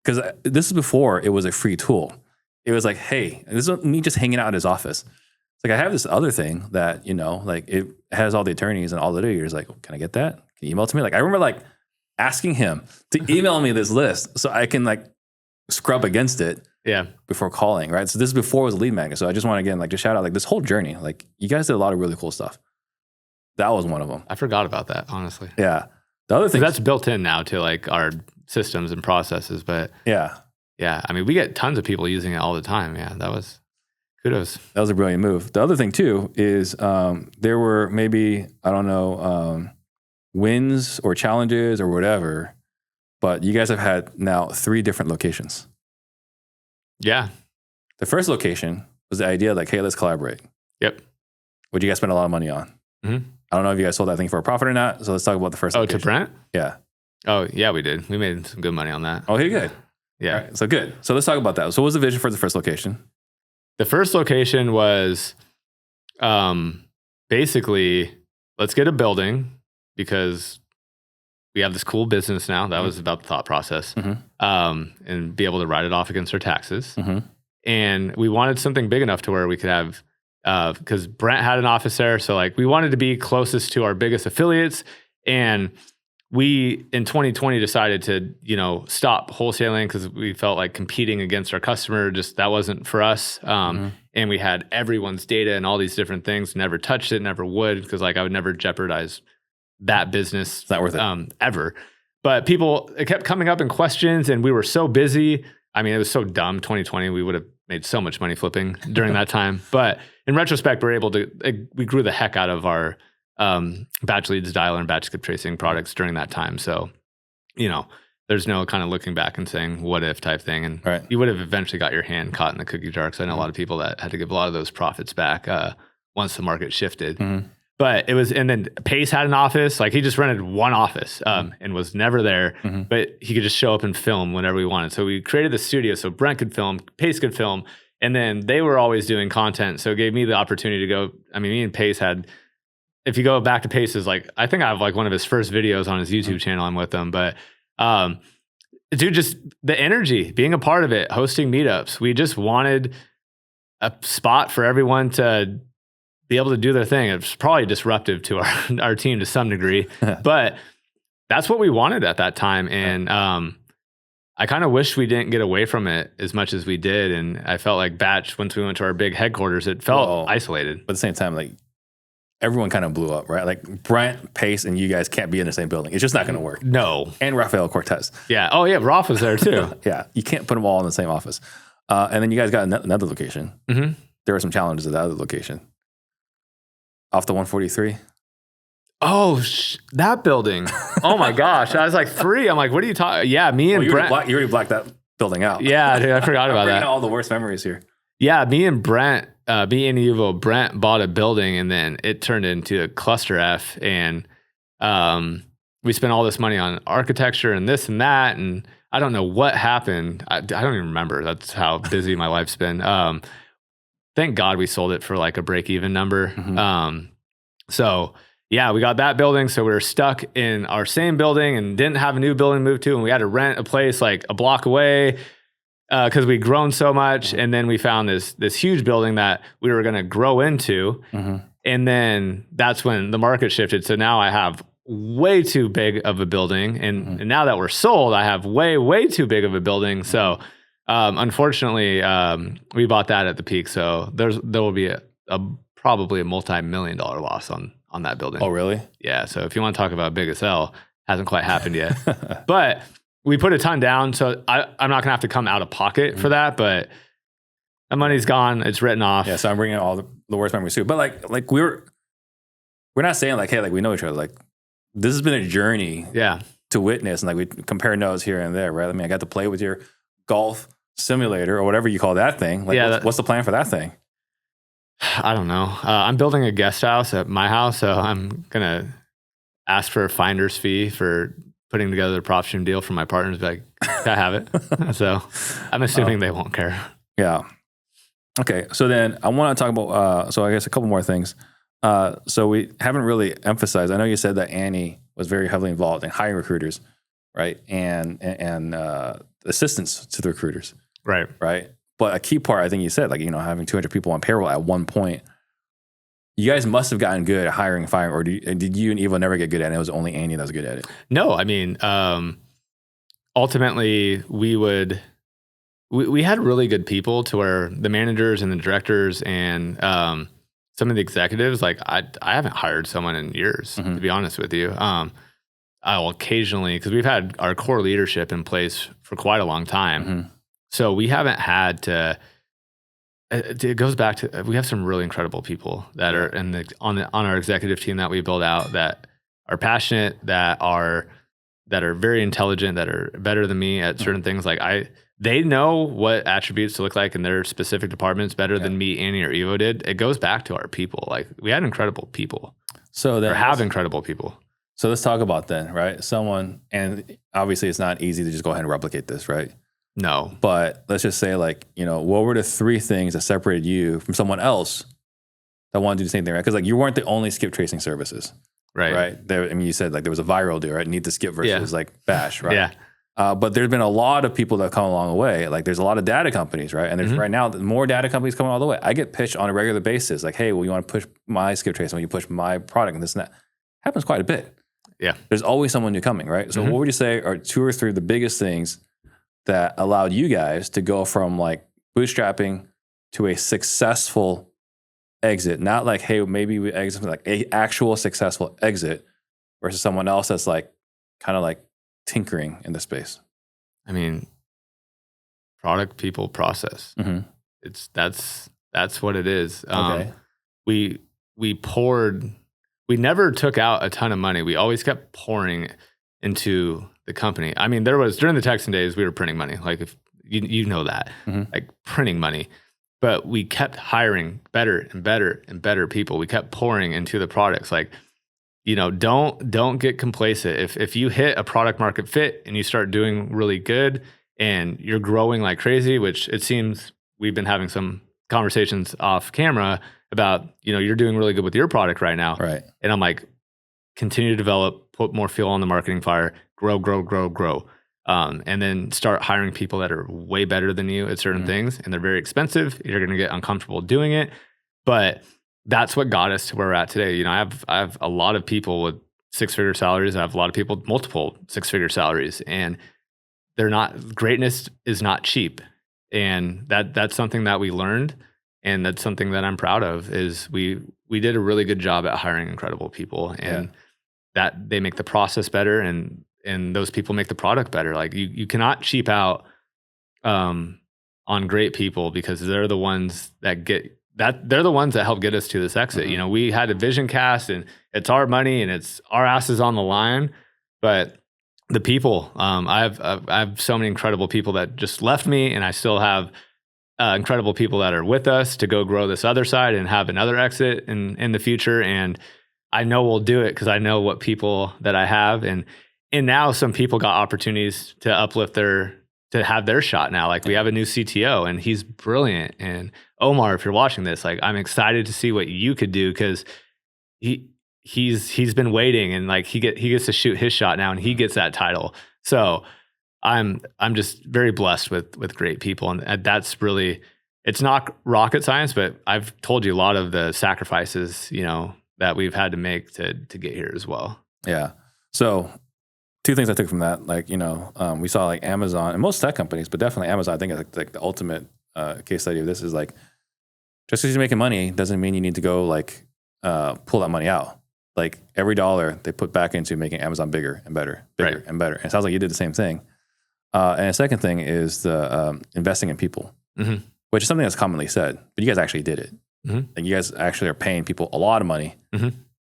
B: because this is before it was a free tool. It was like, hey, this is me just hanging out in his office. It's like, I have this other thing that, like it has all the attorneys and all the litigators. Like, can I get that? Can you email it to me? Like, I remember like asking him to email me this list so I can like scrub against it.
A: Yeah.
B: Before calling, right? So this is before it was a lead magnet. So I just want to again like just shout out like this whole journey. Like you guys did a lot of really cool stuff. That was one of them.
A: I forgot about that, honestly.
B: Yeah. The other thing
A: that's built in now to like our systems and processes. But
B: yeah.
A: I mean, we get tons of people using it all the time. Yeah, that was kudos.
B: That was a brilliant move. The other thing too is there were maybe, I don't know, wins or challenges or whatever, but you guys have had now 3 different locations.
A: Yeah.
B: The first location was the idea like, hey, let's collaborate.
A: Yep.
B: What you guys spend a lot of money on.
A: Mm-hmm.
B: I don't know if you guys sold that thing for a profit or not. So let's talk about the first location.
A: To Brent?
B: Yeah.
A: Oh, yeah, we did. We made some good money on that.
B: Okay, good.
A: Yeah.
B: Right, so good. So let's talk about that. So what was the vision for the first location?
A: The first location was basically, let's get a building because we have this cool business now. That was about the thought process. And be able to write it off against our taxes. And we wanted something big enough to where we could have, because Brent had an office there. So like we wanted to be closest to our biggest affiliates. And we, in 2020, decided to, stop wholesaling because we felt like competing against our customer, just that wasn't for us. And we had everyone's data and all these different things, never touched it, never would, because like I would never jeopardize that business.
B: It's not worth it.
A: Ever. But it kept coming up in questions and we were so busy. I mean, it was so dumb. 2020, we would have made so much money flipping during that time. But in retrospect, we grew the heck out of our BatchLeads dialer and batch skip tracing products during that time. So, there's no kind of looking back and saying what if type thing. And you would have eventually got your hand caught in the cookie jar. Because I know a lot of people that had to give a lot of those profits back once the market shifted. But it was, and then Pace had an office. Like he just rented one office and was never there. But he could just show up and film whenever we wanted. So we created the studio so Brent could film, Pace could film, and then they were always doing content. So it gave me the opportunity to go. I mean, me and Pace had. If you go back to Pace's, like I think I have like one of his first videos on his YouTube channel. I'm with him, but dude, just the energy, being a part of it, hosting meetups. We just wanted a spot for everyone to be able to do their thing. It's probably disruptive to our team to some degree, but that's what we wanted at that time. And I kind of wish we didn't get away from it as much as we did. And I felt like Batch, once we went to our big headquarters, it felt isolated.
B: But at the same time, like everyone kind of blew up, right? Like Brent, Pace, and you guys can't be in the same building. It's just not going to work.
A: No.
B: And Rafael Cortez.
A: Yeah. Oh yeah, Rolf was there too.
B: Yeah. You can't put them all in the same office. And then you guys got another location. There were some challenges at that other location. Off the 143.
A: Oh, that building. Oh my gosh. I was like 3. I'm like, what are you talking? Yeah, me and Brent.
B: You already blacked that building out.
A: Yeah, dude, I forgot about that.
B: All the worst memories here.
A: Yeah, me and Brent, me and Evo, Brent bought a building and then it turned into a cluster F. And we spent all this money on architecture and this and that. And I don't know what happened. I don't even remember. That's how busy my life's been. Thank God we sold it for like a break-even number. So yeah, we got that building. So we were stuck in our same building and didn't have a new building to move to. And we had to rent a place like a block away because we'd grown so much. And then we found this huge building that we were going to grow into. And then that's when the market shifted. So now I have way too big of a building. And now that we're sold, I have way, way too big of a building. So unfortunately, we bought that at the peak. So there will be probably a multi-million-dollar loss on that building.
B: Oh, really?
A: Yeah. So if you want to talk about big as hell, hasn't quite happened yet. But we put a ton down. So I'm not going to have to come out of pocket for that. But the money's gone. It's written off.
B: Yeah. So I'm bringing all the worst memories too. But like we're not saying like, hey, like we know each other. Like this has been a journey.
A: Yeah.
B: To witness and like we compare notes here and there, right? I mean, I got to play with your golf simulator or whatever you call that thing. Like, what's the plan for that thing?
A: I don't know. I'm building a guest house at my house, so I'm gonna ask for a finder's fee for putting together the PropStream deal for my partners. Like, I have it. So I'm assuming they won't care.
B: Yeah. Okay. So then I want to talk about, so I guess a couple more things. So we haven't really emphasized, I know you said that Annie was very heavily involved in hiring recruiters, right? And assistance to the recruiters.
A: Right.
B: Right. But a key part, I think you said, like, having 200 people on payroll at one point, you guys must have gotten good at hiring and firing, or did you and Evo never get good at it? It was only Annie that was good at it.
A: No, I mean, ultimately we had really good people to where the managers and the directors and some of the executives, like I haven't hired someone in years, to be honest with you. I'll occasionally, because we've had our core leadership in place for quite a long time. So we haven't had to, it goes back to, we have some really incredible people that are on our executive team that we build out that are passionate, that are very intelligent, that are better than me at certain things. Like they know what attributes to look like in their specific departments better than me, Annie, or Evo did. It goes back to our people. Like we had incredible people.
B: So
A: or have incredible people.
B: So let's talk about then, right? And obviously it's not easy to just go ahead and replicate this, right?
A: No.
B: But let's just say, like, what were the 3 things that separated you from someone else that wanted to do the same thing, right? Because like you weren't the only skip tracing services. Right. You said like there was a viral deal, right? Need to skip versus like Bash, right?
A: Yeah.
B: But there's been a lot of people that come along the way. Like there's a lot of data companies, right? And there's right now more data companies coming all the way. I get pitched on a regular basis, like, hey, well, you want to push my skip tracing? Will you push my product and this and that? Happens quite a bit.
A: Yeah.
B: There's always someone new coming, right? So what would you say are 2 or 3 of the biggest things that allowed you guys to go from like bootstrapping to a successful exit? Not like, hey, maybe we exit, like a actual successful exit versus someone else that's like kind of like tinkering in the space.
A: I mean, product, people, process. That's what it is.
B: Okay.
A: We never took out a ton of money. We always kept pouring into the company. I mean, during the Texan days, we were printing money. Like if you know that, like printing money, but we kept hiring better and better and better people. We kept pouring into the products. Like, don't get complacent. If you hit a product market fit and you start doing really good and you're growing like crazy, which it seems we've been having some conversations off camera about, you're doing really good with your product right now.
B: Right.
A: And I'm like, continue to develop, put more fuel on the marketing fire, grow. And then start hiring people that are way better than you at certain things. And they're very expensive. You're going to get uncomfortable doing it. But that's what got us to where we're at today. I have a lot of people with 6-figure salaries. I have a lot of people with multiple 6-figure salaries. And greatness is not cheap. And that's something that we learned. And that's something that I'm proud of is we did a really good job at hiring incredible people. And that they make the process better and those people make the product better. Like you cannot cheap out on great people because they're the ones that they're the ones that help get us to this exit. We had a vision cast and it's our money and it's our asses on the line, but the people, I have so many incredible people that just left me, and I still have incredible people that are with us to go grow this other side and have another exit in the future. And I know we'll do it because I know what people that I have. And now some people got opportunities to uplift to have their shot now. Like we have a new CTO and he's brilliant. And Omar, if you're watching this, like I'm excited to see what you could do because he's been waiting and like he gets to shoot his shot now and he gets that title. So I'm just very blessed with great people. And that's really, it's not rocket science, but I've told you a lot of the sacrifices, that we've had to make to get here as well.
B: Yeah. So 2 things I took from that, like, we saw like Amazon and most tech companies, but definitely Amazon, I think is like the ultimate case study of this is like, just because you're making money doesn't mean you need to go like pull that money out. Like every dollar they put back into making Amazon bigger and better and better. And it sounds like you did the same thing. And the second thing is the investing in people, which is something that's commonly said, but you guys actually did it. Like you guys actually are paying people a lot of money,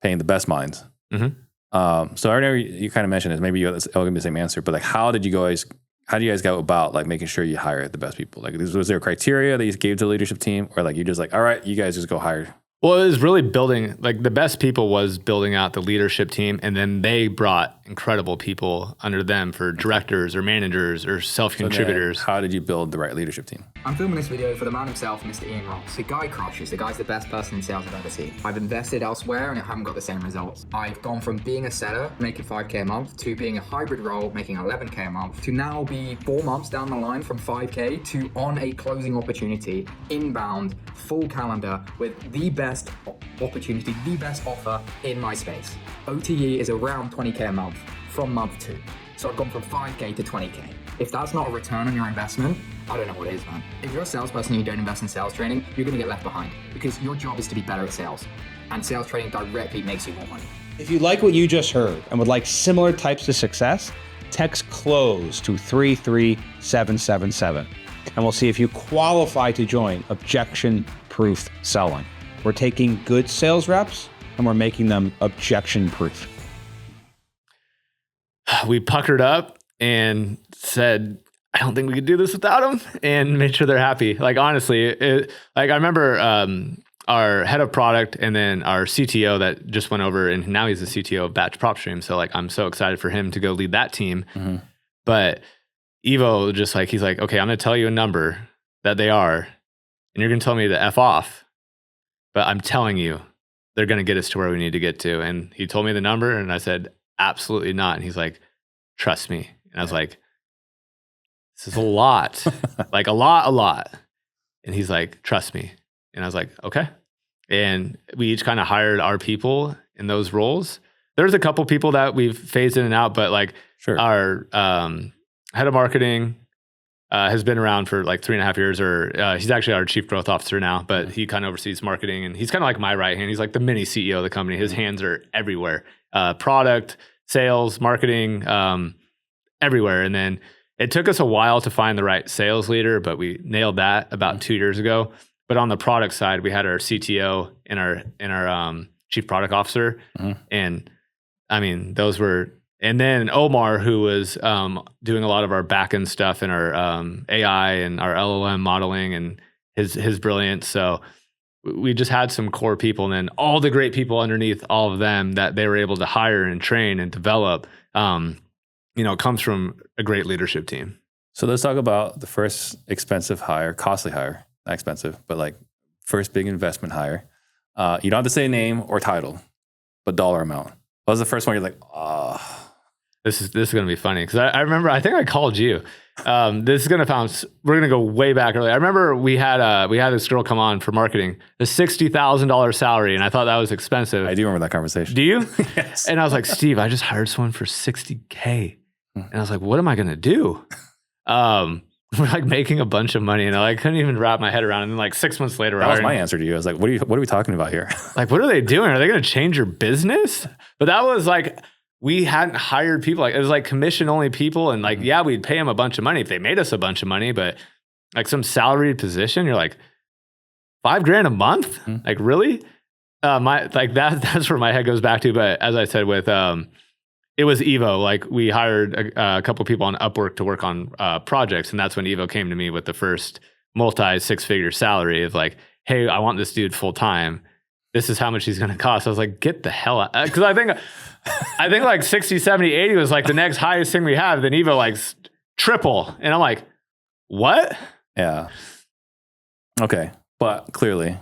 B: paying the best minds. So I know you kind of mentioned this, maybe you'll give me the same answer, but like, how do you guys go about like making sure you hire the best people? Like, was there a criteria that you gave to the leadership team, or like you just like, all right, you guys just go hire? Well,
A: it was really building, like the best people was building out the leadership team, and then they brought incredible people under them for directors or managers or self-contributors.
B: So how did you build the right leadership team?
C: I'm filming this video for the man himself, Mr. Ian Ross. The guy crushes. The guy's the best person in sales I've ever seen. I've invested elsewhere and I haven't got the same results. I've gone from being a seller, making 5K a month, to being a hybrid role, making 11K a month, to now be 4 months down the line from 5K to on a closing opportunity, inbound, full calendar, with the best opportunity, the best offer in my space. OTE is around 20K a month from month 2. So I've gone from 5K to 20K. If that's not a return on your investment, I don't know what is, man. If you're a salesperson and you don't invest in sales training, you're gonna get left behind because your job is to be better at sales. And sales training directly makes you more money.
D: If you like what you just heard and would like similar types of success, text CLOSE to 33777. And we'll see if you qualify to join Objection Proof Selling. We're taking good sales reps and we're making them objection proof.
A: We puckered up and said, I don't think we could do this without them, and made sure they're happy. Like, honestly, I remember our head of product and then our CTO that just went over, and now he's the CTO of PropStream. So like, I'm so excited for him to go lead that team. Mm-hmm. But Evo, just like, he's like, okay, I'm going to tell you a number that they are, and you're going to tell me to F off. But I'm telling you, they're going to get us to where we need to get to. And he told me the number, and I said, absolutely not. And he's like, trust me. And I was like, this is a lot, like a lot. And he's like, trust me. And I was like, okay. And we each kind of hired our people in those roles. There's a couple people that we've phased in and out, but like our head of marketing has been around for like 3.5 years, or he's actually our chief growth officer now, but he kind of oversees marketing, and he's kind of like my right hand. He's like the mini CEO of the company. His hands are everywhere, product, sales, marketing, everywhere. And then it took us a while to find the right sales leader, but we nailed that about 2 years ago. But on the product side, we had our CTO and our chief product officer. And I mean, those were, and then Omar, who was doing a lot of our backend stuff and our AI and our LLM modeling, and his brilliance. So we just had some core people, and then all the great people underneath all of them that they were able to hire and train and develop, comes from a great leadership team.
B: So let's talk about the first expensive hire, costly hire, not expensive, but like first big investment hire. You don't have to say name or title, but dollar amount. What was the first one you're like, oh.
A: This is going to be funny, because I remember, I think I called you. This is going to we're going to go way back early. I remember we had this girl come on for marketing, a $60,000 salary, and I thought that was expensive.
B: I do remember that conversation.
A: Do you?
B: Yes.
A: And I was like, Steve, I just hired someone for $60K. And I was like, what am I going to do? We're like making a bunch of money, and I couldn't even wrap my head around it. And then like 6 months later,
B: that was my answer to you. I was like, what are we talking about here?
A: Like, what are they doing? Are they going to change your business? But that was like, we hadn't hired people. Like, it was like commission only people. And like, yeah, we'd pay them a bunch of money if they made us a bunch of money, but like some salaried position, you're like, $5,000 a month? Like, really? That's where my head goes back to. But as I said, with, it was Evo. Like, we hired a couple people on Upwork to work on projects. And that's when Evo came to me with the first multi-6-figure salary of like, hey, I want this dude full time. This is how much he's going to cost. I was like, get the hell out. Because I think like 60, 70, 80 was like the next highest thing we have. Then Evo like triple. And I'm like, what?
B: Yeah. Okay. But clearly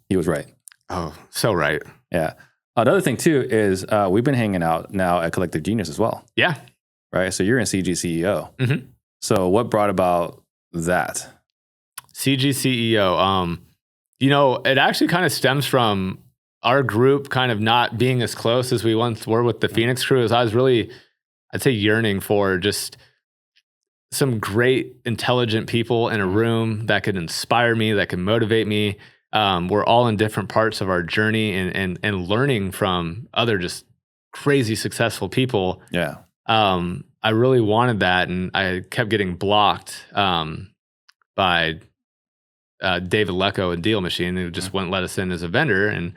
B: he was right.
A: Oh, so right.
B: Yeah. Another thing too is we've been hanging out now at Collective Genius as well.
A: Yeah.
B: Right. So you're in CG CEO. Mm-hmm. So what brought about that?
A: CG CEO. It actually kind of stems from our group kind of not being as close as we once were with the Phoenix crew. As I was really, I'd say, yearning for just some great, intelligent people in a room that could inspire me, that could motivate me. We're all in different parts of our journey and learning from other just crazy successful people.
B: Yeah.
A: I really wanted that, and I kept getting blocked by David Lecco and Deal Machine, who just wouldn't let us in as a vendor. And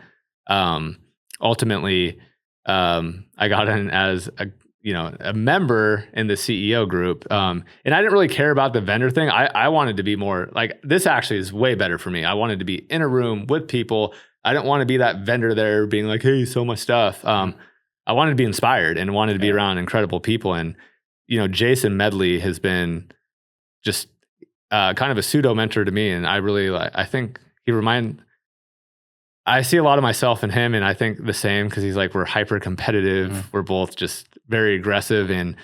A: ultimately, I got in as a member in the CEO group. And I didn't really care about the vendor thing. I wanted to be more like, this actually is way better for me. I wanted to be in a room with people. I didn't want to be that vendor there being like, hey, sell my stuff. I wanted to be inspired and wanted to be around incredible people. And, Jason Medley has been just kind of a pseudo mentor to me. And I think I see a lot of myself in him, and I think the same, because he's like, we're hyper competitive. We're both just very aggressive and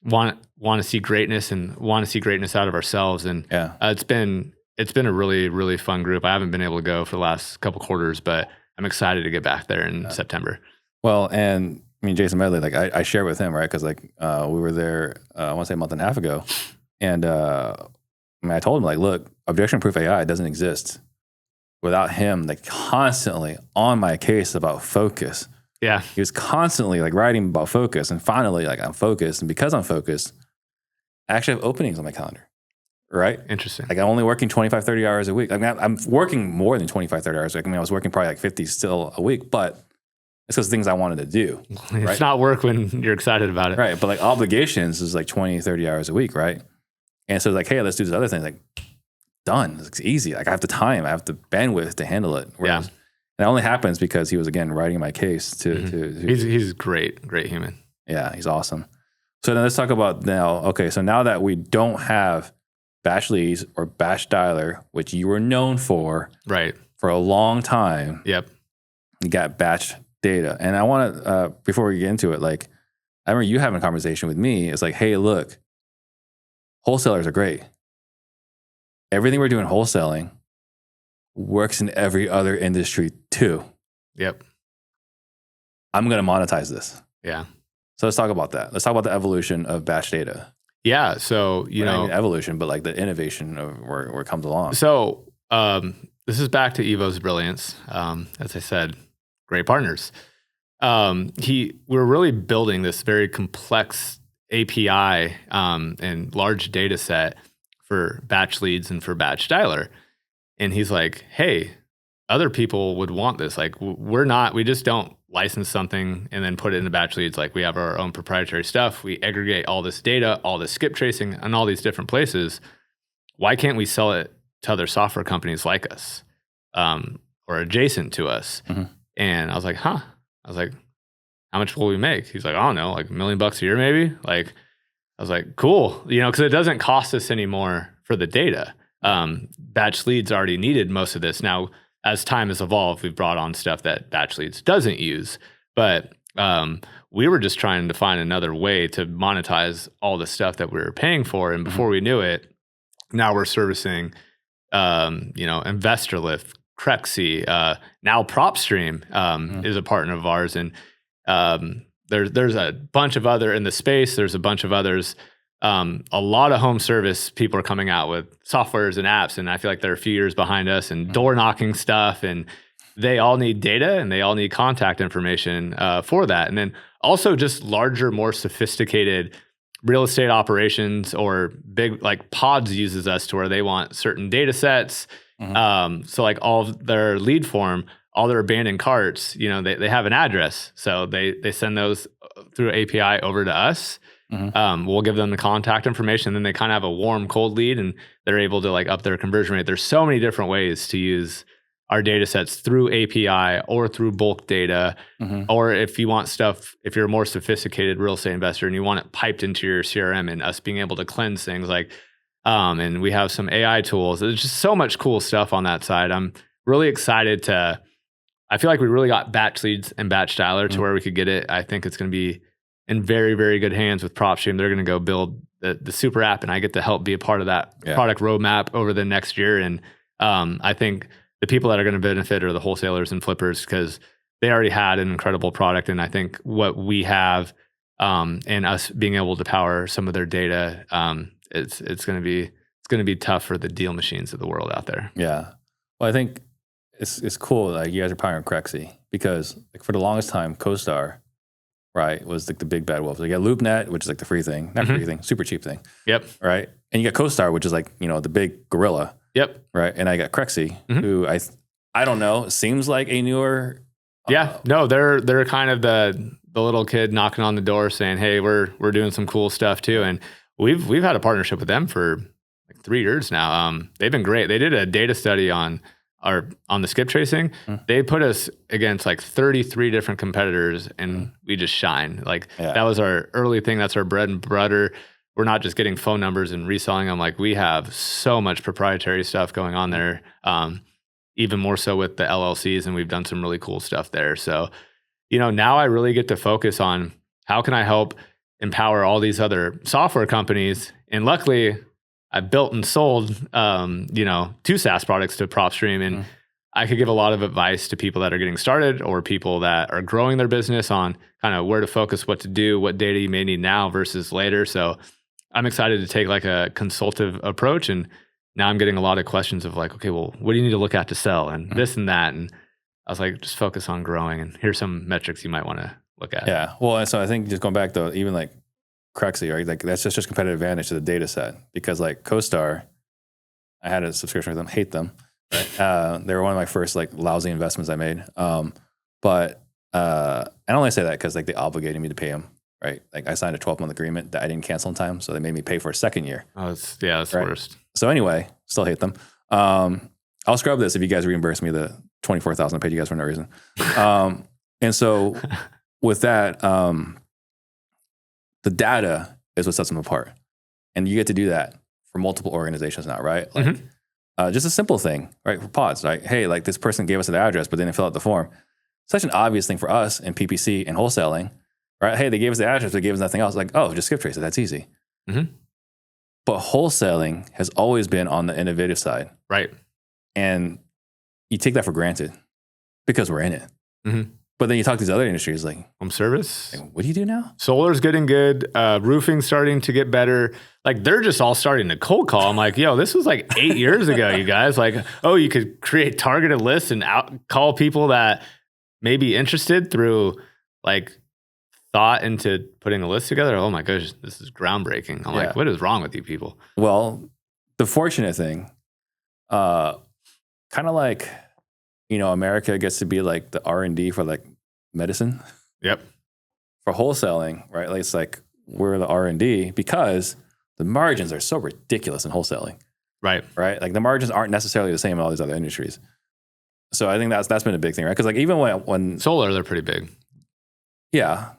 A: want to see greatness and want to see greatness out of ourselves. And it's been a really, really fun group. I haven't been able to go for the last couple quarters, but I'm excited to get back there in September.
B: Well, and I mean, Jason Medley, like I share with him, right? Because we were there, I want to say a month and a half ago, and I told him, like, look, Objection Proof AI doesn't exist without him, like, constantly on my case about focus.
A: Yeah.
B: He was constantly like writing about focus, and finally, like, I'm focused. And because I'm focused, I actually have openings on my calendar, right?
A: Interesting.
B: Like, I'm only working 25, 30 hours a week. I mean, I'm working more than 25, 30 hours a week. I mean, I was working probably like 50 still a week, but it's because things I wanted to do. Right?
A: It's not work when you're excited about it.
B: Right. But like obligations is like 20, 30 hours a week, right? And so it's like, hey, let's do this other thing. Like, done. It's easy. Like, I have the time, I have the bandwidth to handle it. Whereas, and it only happens because he was, again, writing my case to
A: he's great human.
B: Yeah, he's awesome. So then let's talk about now. Okay, so now that we don't have BatchLeads or Batch Dialer, which you were known for,
A: right,
B: for a long time.
A: Yep.
B: You got Batch Data, and I want to before we get into it, like, I remember you having a conversation with me. It's like, hey, look, wholesalers are great. Everything we're doing wholesaling works in every other industry too.
A: Yep.
B: I'm going to monetize this.
A: Yeah.
B: So let's talk about that. Let's talk about the evolution of Batch Data.
A: Yeah. So,
B: not even evolution, but like the innovation of where it comes along.
A: So this is back to Evo's brilliance. As I said, great partners. We're really building this very complex API and large data set for BatchLeads and for Batch Dialer. And he's like, hey, other people would want this. Like, we just don't license something and then put it into BatchLeads. Like, we have our own proprietary stuff. We aggregate all this data, all this skip tracing, and all these different places. Why can't we sell it to other software companies like us or adjacent to us? Mm-hmm. And I was like, how much will we make? He's like, I don't know, like $1 million a year maybe? Like, I was like, cool, because it doesn't cost us anymore for the data. BatchLeads already needed most of this. Now, as time has evolved, we've brought on stuff that BatchLeads doesn't use. But we were just trying to find another way to monetize all the stuff that we were paying for. And before we knew it, now we're servicing, InvestorLift, Crexy, now PropStream is a partner of ours. And there's a bunch of other in the space. There's a bunch of others. A lot of home service people are coming out with softwares and apps, and I feel like they're a few years behind us, and door knocking stuff, and they all need data and they all need contact information for that. And then also just larger, more sophisticated real estate operations or big, like Pods uses us to where they want certain data sets. So like all of their lead form, all their abandoned carts, they have an address. So they send those through API over to us. We'll give them the contact information. Then they kind of have a warm, cold lead, and they're able to like up their conversion rate. There's so many different ways to use our data sets through API or through bulk data. Or if you want stuff, if you're a more sophisticated real estate investor and you want it piped into your CRM, and us being able to cleanse things like, and we have some AI tools. There's just so much cool stuff on that side. I'm really excited I feel like we really got BatchLeads and Batch Dialer to where we could get it. I think it's going to be in very, very good hands with PropStream. They're going to go build the super app, and I get to help be a part of that product roadmap over the next year. And I think the people that are going to benefit are the wholesalers and flippers, because they already had an incredible product. And I think what we have and us being able to power some of their data, it's going to be tough for the deal machines of the world out there.
B: Yeah. Well, I think it's cool that you guys are powering Crexy, because like for the longest time, CoStar, right, was like the big bad wolf. So you got LoopNet, which is like the free thing, not free thing, super cheap thing.
A: Yep.
B: Right. And you got CoStar, which is like, the big gorilla.
A: Yep.
B: Right. And I got Crexy, who I don't know, seems like a newer.
A: No, they're kind of the little kid knocking on the door saying, hey, we're doing some cool stuff too. And we've had a partnership with them for like 3 years now. They've been great. They did a data study on are on the skip tracing, they put us against like 33 different competitors and we just shine. Like that was our early thing. That's our bread and butter. We're not just getting phone numbers and reselling them. Like we have so much proprietary stuff going on there. Even more so with the LLCs, and we've done some really cool stuff there. So, now I really get to focus on how can I help empower all these other software companies. And luckily I built and sold, 2 SaaS products to PropStream, and I could give a lot of advice to people that are getting started or people that are growing their business on kind of where to focus, what to do, what data you may need now versus later. So I'm excited to take like a consultative approach, and now I'm getting a lot of questions of like, okay, well, what do you need to look at to sell and this and that? And I was like, just focus on growing, and here's some metrics you might want to look at.
B: Yeah. Well, and so I think just going back though, even like Crexy, right? Like that's just competitive advantage to the data set, because like CoStar, I had a subscription with them, hate them. Right? They were one of my first like lousy investments I made. But I only say that because like they obligated me to pay them. Right. Like I signed a 12-month agreement that I didn't cancel in time. So they made me pay for a second year.
A: Oh, that's the worst.
B: So anyway, still hate them. I'll scrub this if you guys reimburse me the $24,000 I paid you guys for no reason. And so with that, the data is what sets them apart. And you get to do that for multiple organizations now, right? Like just a simple thing, right? For pods, right? Hey, like this person gave us an address, but they didn't fill out the form. Such an obvious thing for us in PPC and wholesaling. Right? Hey, they gave us the address, they gave us nothing else. Like, oh, just skip trace it. That's easy. But wholesaling has always been on the innovative side.
A: Right.
B: And you take that for granted because we're in it. But then you talk to these other industries like
A: home service.
B: Like, what do you do now?
A: Solar's getting good. Roofing's starting to get better. Like they're just all starting to cold call. I'm like, yo, this was like 8 years ago, you guys. Like, oh, you could create targeted lists and call people that may be interested through like thought into putting a list together. Oh my gosh, this is groundbreaking. I'm like, what is wrong with you people?
B: Well, the fortunate thing, kind of like, America gets to be like the R&D for like medicine.
A: Yep.
B: For wholesaling, right? Like it's like we're the R&D because the margins are so ridiculous in wholesaling. Right. Right. Like the margins aren't necessarily the same in all these other industries. So I think that's been a big thing, right? Because like even when
A: solar, they're pretty big.
B: Yeah.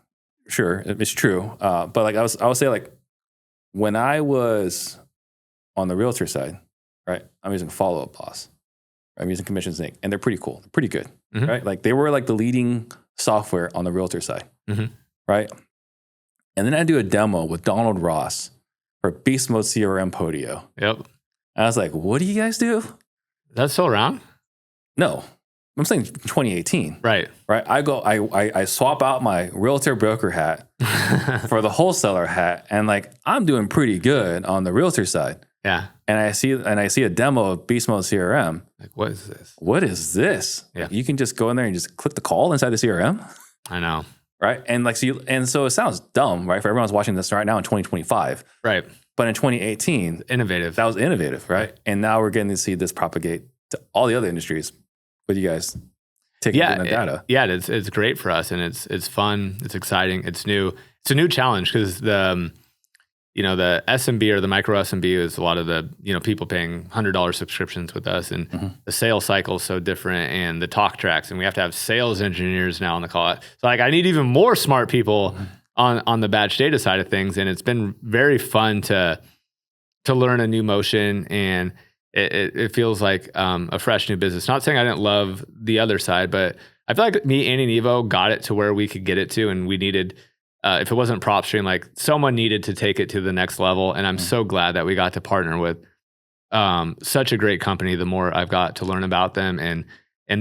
B: Sure, it's true. But like I would say like when I was on the realtor side, right, I'm using Follow-Up Boss. I'm using Commissions Inc. And they're pretty cool. They're pretty good, right? Like they were like the leading software on the realtor side, right? And then I do a demo with Donald Ross for Beast Mode CRM Podio.
A: Yep.
B: And I was like, what do you guys do?
A: That's still around?
B: No. I'm saying 2018.
A: Right.
B: I swap out my realtor broker hat for the wholesaler hat, and like I'm doing pretty good on the realtor side.
A: Yeah.
B: And I see a demo of Beast Mode CRM.
A: Like, what is this?
B: What is this?
A: Yeah.
B: Like, you can just go in there and just click the call inside the CRM.
A: I know.
B: Right. And like so it sounds dumb, right? For everyone's watching this right now in 2025.
A: Right.
B: But in 2018,
A: innovative.
B: That was innovative, right? And now we're getting to see this propagate to all the other industries. With you guys taking the data.
A: It's great for us, and it's fun, it's exciting, it's new. It's a new challenge because the SMB or the micro SMB is a lot of the people paying $100 subscriptions with us, and the sales cycle is so different, and the talk tracks, and we have to have sales engineers now on the call. So like I need even more smart people on the batch data side of things, and it's been very fun to learn a new motion, and it feels like a fresh new business. Not saying I didn't love the other side, but I feel like me, Annie, and Evo got it to where we could get it to, and we needed, if it wasn't PropStream, like someone needed to take it to the next level. And I'm so glad that we got to partner with such a great company. The more I've got to learn about them and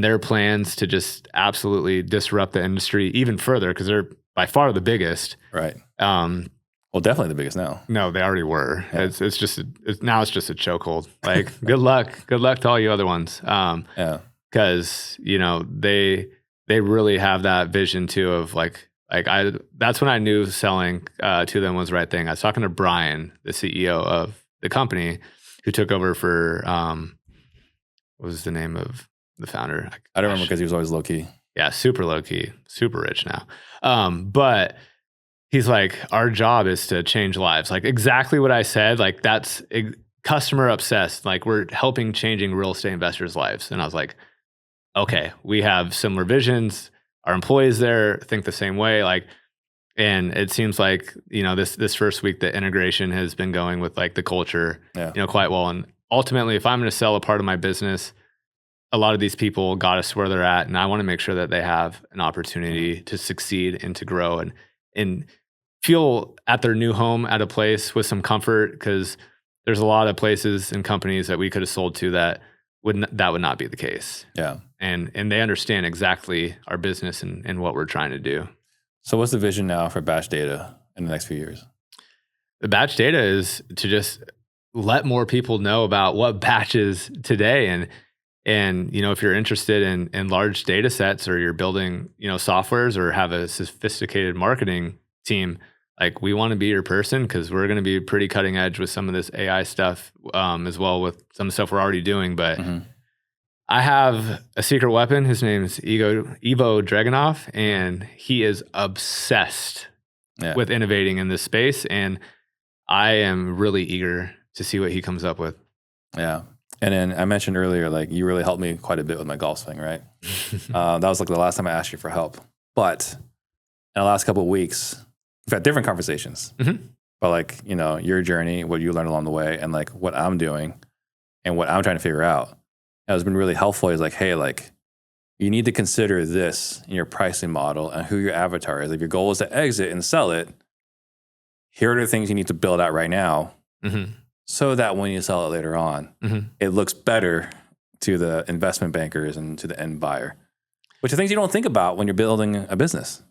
A: their plans to just absolutely disrupt the industry even further, because they're by far the biggest.
B: Right. Well, definitely the biggest now.
A: No, they already were. Yeah. It's just a chokehold. Like, good luck to all you other ones. Because they really have that vision too of that's when I knew selling to them was the right thing. I was talking to Brian, the CEO of the company, who took over for what was the name of the founder?
B: I don't remember because he was always low key.
A: Yeah, super low key, super rich now. But he's like, our job is to change lives. Like exactly what I said. Like that's customer obsessed. Like we're helping changing real estate investors' lives. And I was like, okay, we have similar visions. Our employees there think the same way. Like, and it seems like, this first week, the integration has been going with like the culture, quite well. And ultimately, if I'm going to sell a part of my business, a lot of these people got us where they're at, and I want to make sure that they have an opportunity to succeed and to grow and feel at their new home at a place with some comfort, because there's a lot of places and companies that we could have sold to that would not be the case.
B: Yeah.
A: And they understand exactly our business and what we're trying to do.
B: So what's the vision now for Batch Data in the next few years?
A: The Batch Data is to just let more people know about what Batch is today. And if you're interested in large data sets, or you're building, softwares, or have a sophisticated marketing team, like we want to be your person, because we're going to be pretty cutting edge with some of this AI stuff, as well with some stuff we're already doing. But I have a secret weapon. His name is Evo Dragunov, and he is obsessed with innovating in this space. And I am really eager to see what he comes up with.
B: Yeah. And then I mentioned earlier, like you really helped me quite a bit with my golf swing, right? That was like the last time I asked you for help. But in the last couple of weeks, we've had different conversations. But like, your journey, what you learned along the way, and like what I'm doing and what I'm trying to figure out. And it's been really helpful. Is like, hey, like you need to consider this in your pricing model and who your avatar is. If your goal is to exit and sell it, here are the things you need to build out right now. So that when you sell it later on, it looks better to the investment bankers and to the end buyer, which are things you don't think about when you're building a business.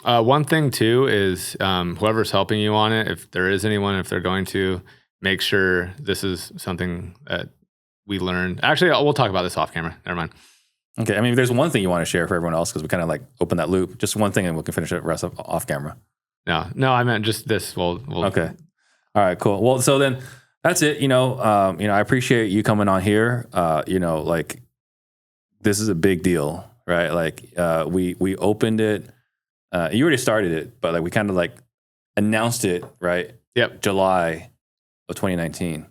A: One thing too is whoever's helping you on it, if there is anyone, if they're going to, make sure this is something that we learned. Actually, we'll talk about this off camera. Never mind.
B: Okay. I mean, if there's one thing you want to share for everyone else, because we kind of like open that loop, just one thing and we can finish the rest off camera.
A: No, I meant just this. We'll
B: okay. All right, cool. Well, so then that's it. I appreciate you coming on here. Like this is a big deal, right? Like we opened it. You already started it, but like we kind of like announced it, right?
A: Yep.
B: July of 2019.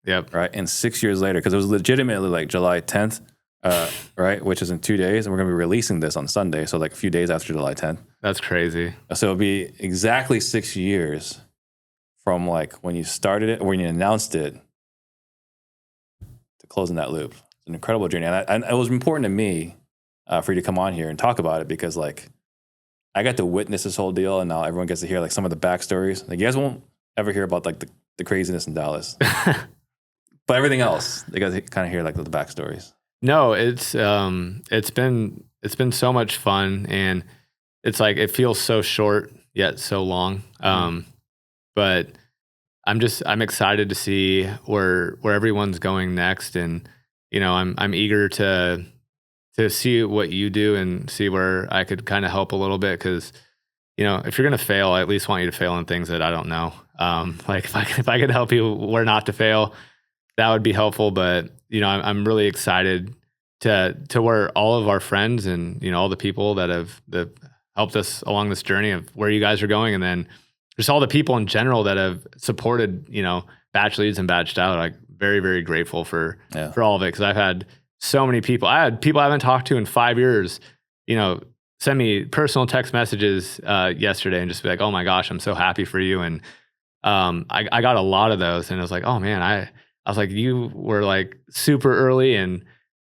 A: Yep.
B: Right. And 6 years later, because it was legitimately like July 10th, right? Which is in 2 days. And we're going to be releasing this on Sunday. So like a few days after July 10th.
A: That's crazy.
B: So it'll be exactly 6 years from like when you started it, or when you announced it, to closing that loop. It's an incredible journey. And it was important to me for you to come on here and talk about it, because like I got to witness this whole deal, and now everyone gets to hear like some of the backstories. Like you guys won't ever hear about like the craziness in Dallas, but everything else, they got to kind of hear like the backstories.
A: No, it's been so much fun, and it's like it feels so short yet so long. But I'm excited to see where everyone's going next, and I'm eager to see what you do and see where I could kind of help a little bit, because if you're gonna fail, I at least want you to fail in things that I don't know. Like if I could help you where not to fail, that would be helpful. But I'm really excited to where all of our friends and all the people that have helped us along this journey of where you guys are going, and then just all the people in general that have supported, BatchLeads and Batched Out. Like very, very grateful for all of it. Cause I've had so many people. I had people I haven't talked to in 5 years, send me personal text messages yesterday and just be like, oh my gosh, I'm so happy for you. And I got a lot of those, and I was like, oh man, I was like, you were like super early and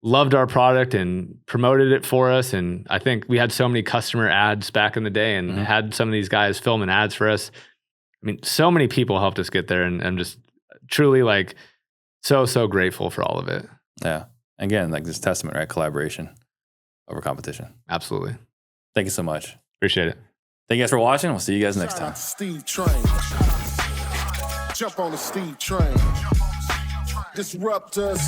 A: loved our product and promoted it for us. And I think we had so many customer ads back in the day, and had some of these guys filming ads for us. I mean, so many people helped us get there, and I'm just truly like so grateful for all of it.
B: Yeah. Again, like this testament, right? Collaboration over competition.
A: Absolutely.
B: Thank you so much.
A: Appreciate it.
B: Thank you guys for watching. We'll see you guys next time.
E: Steve Train. Jump on the Steve Train. Disruptors.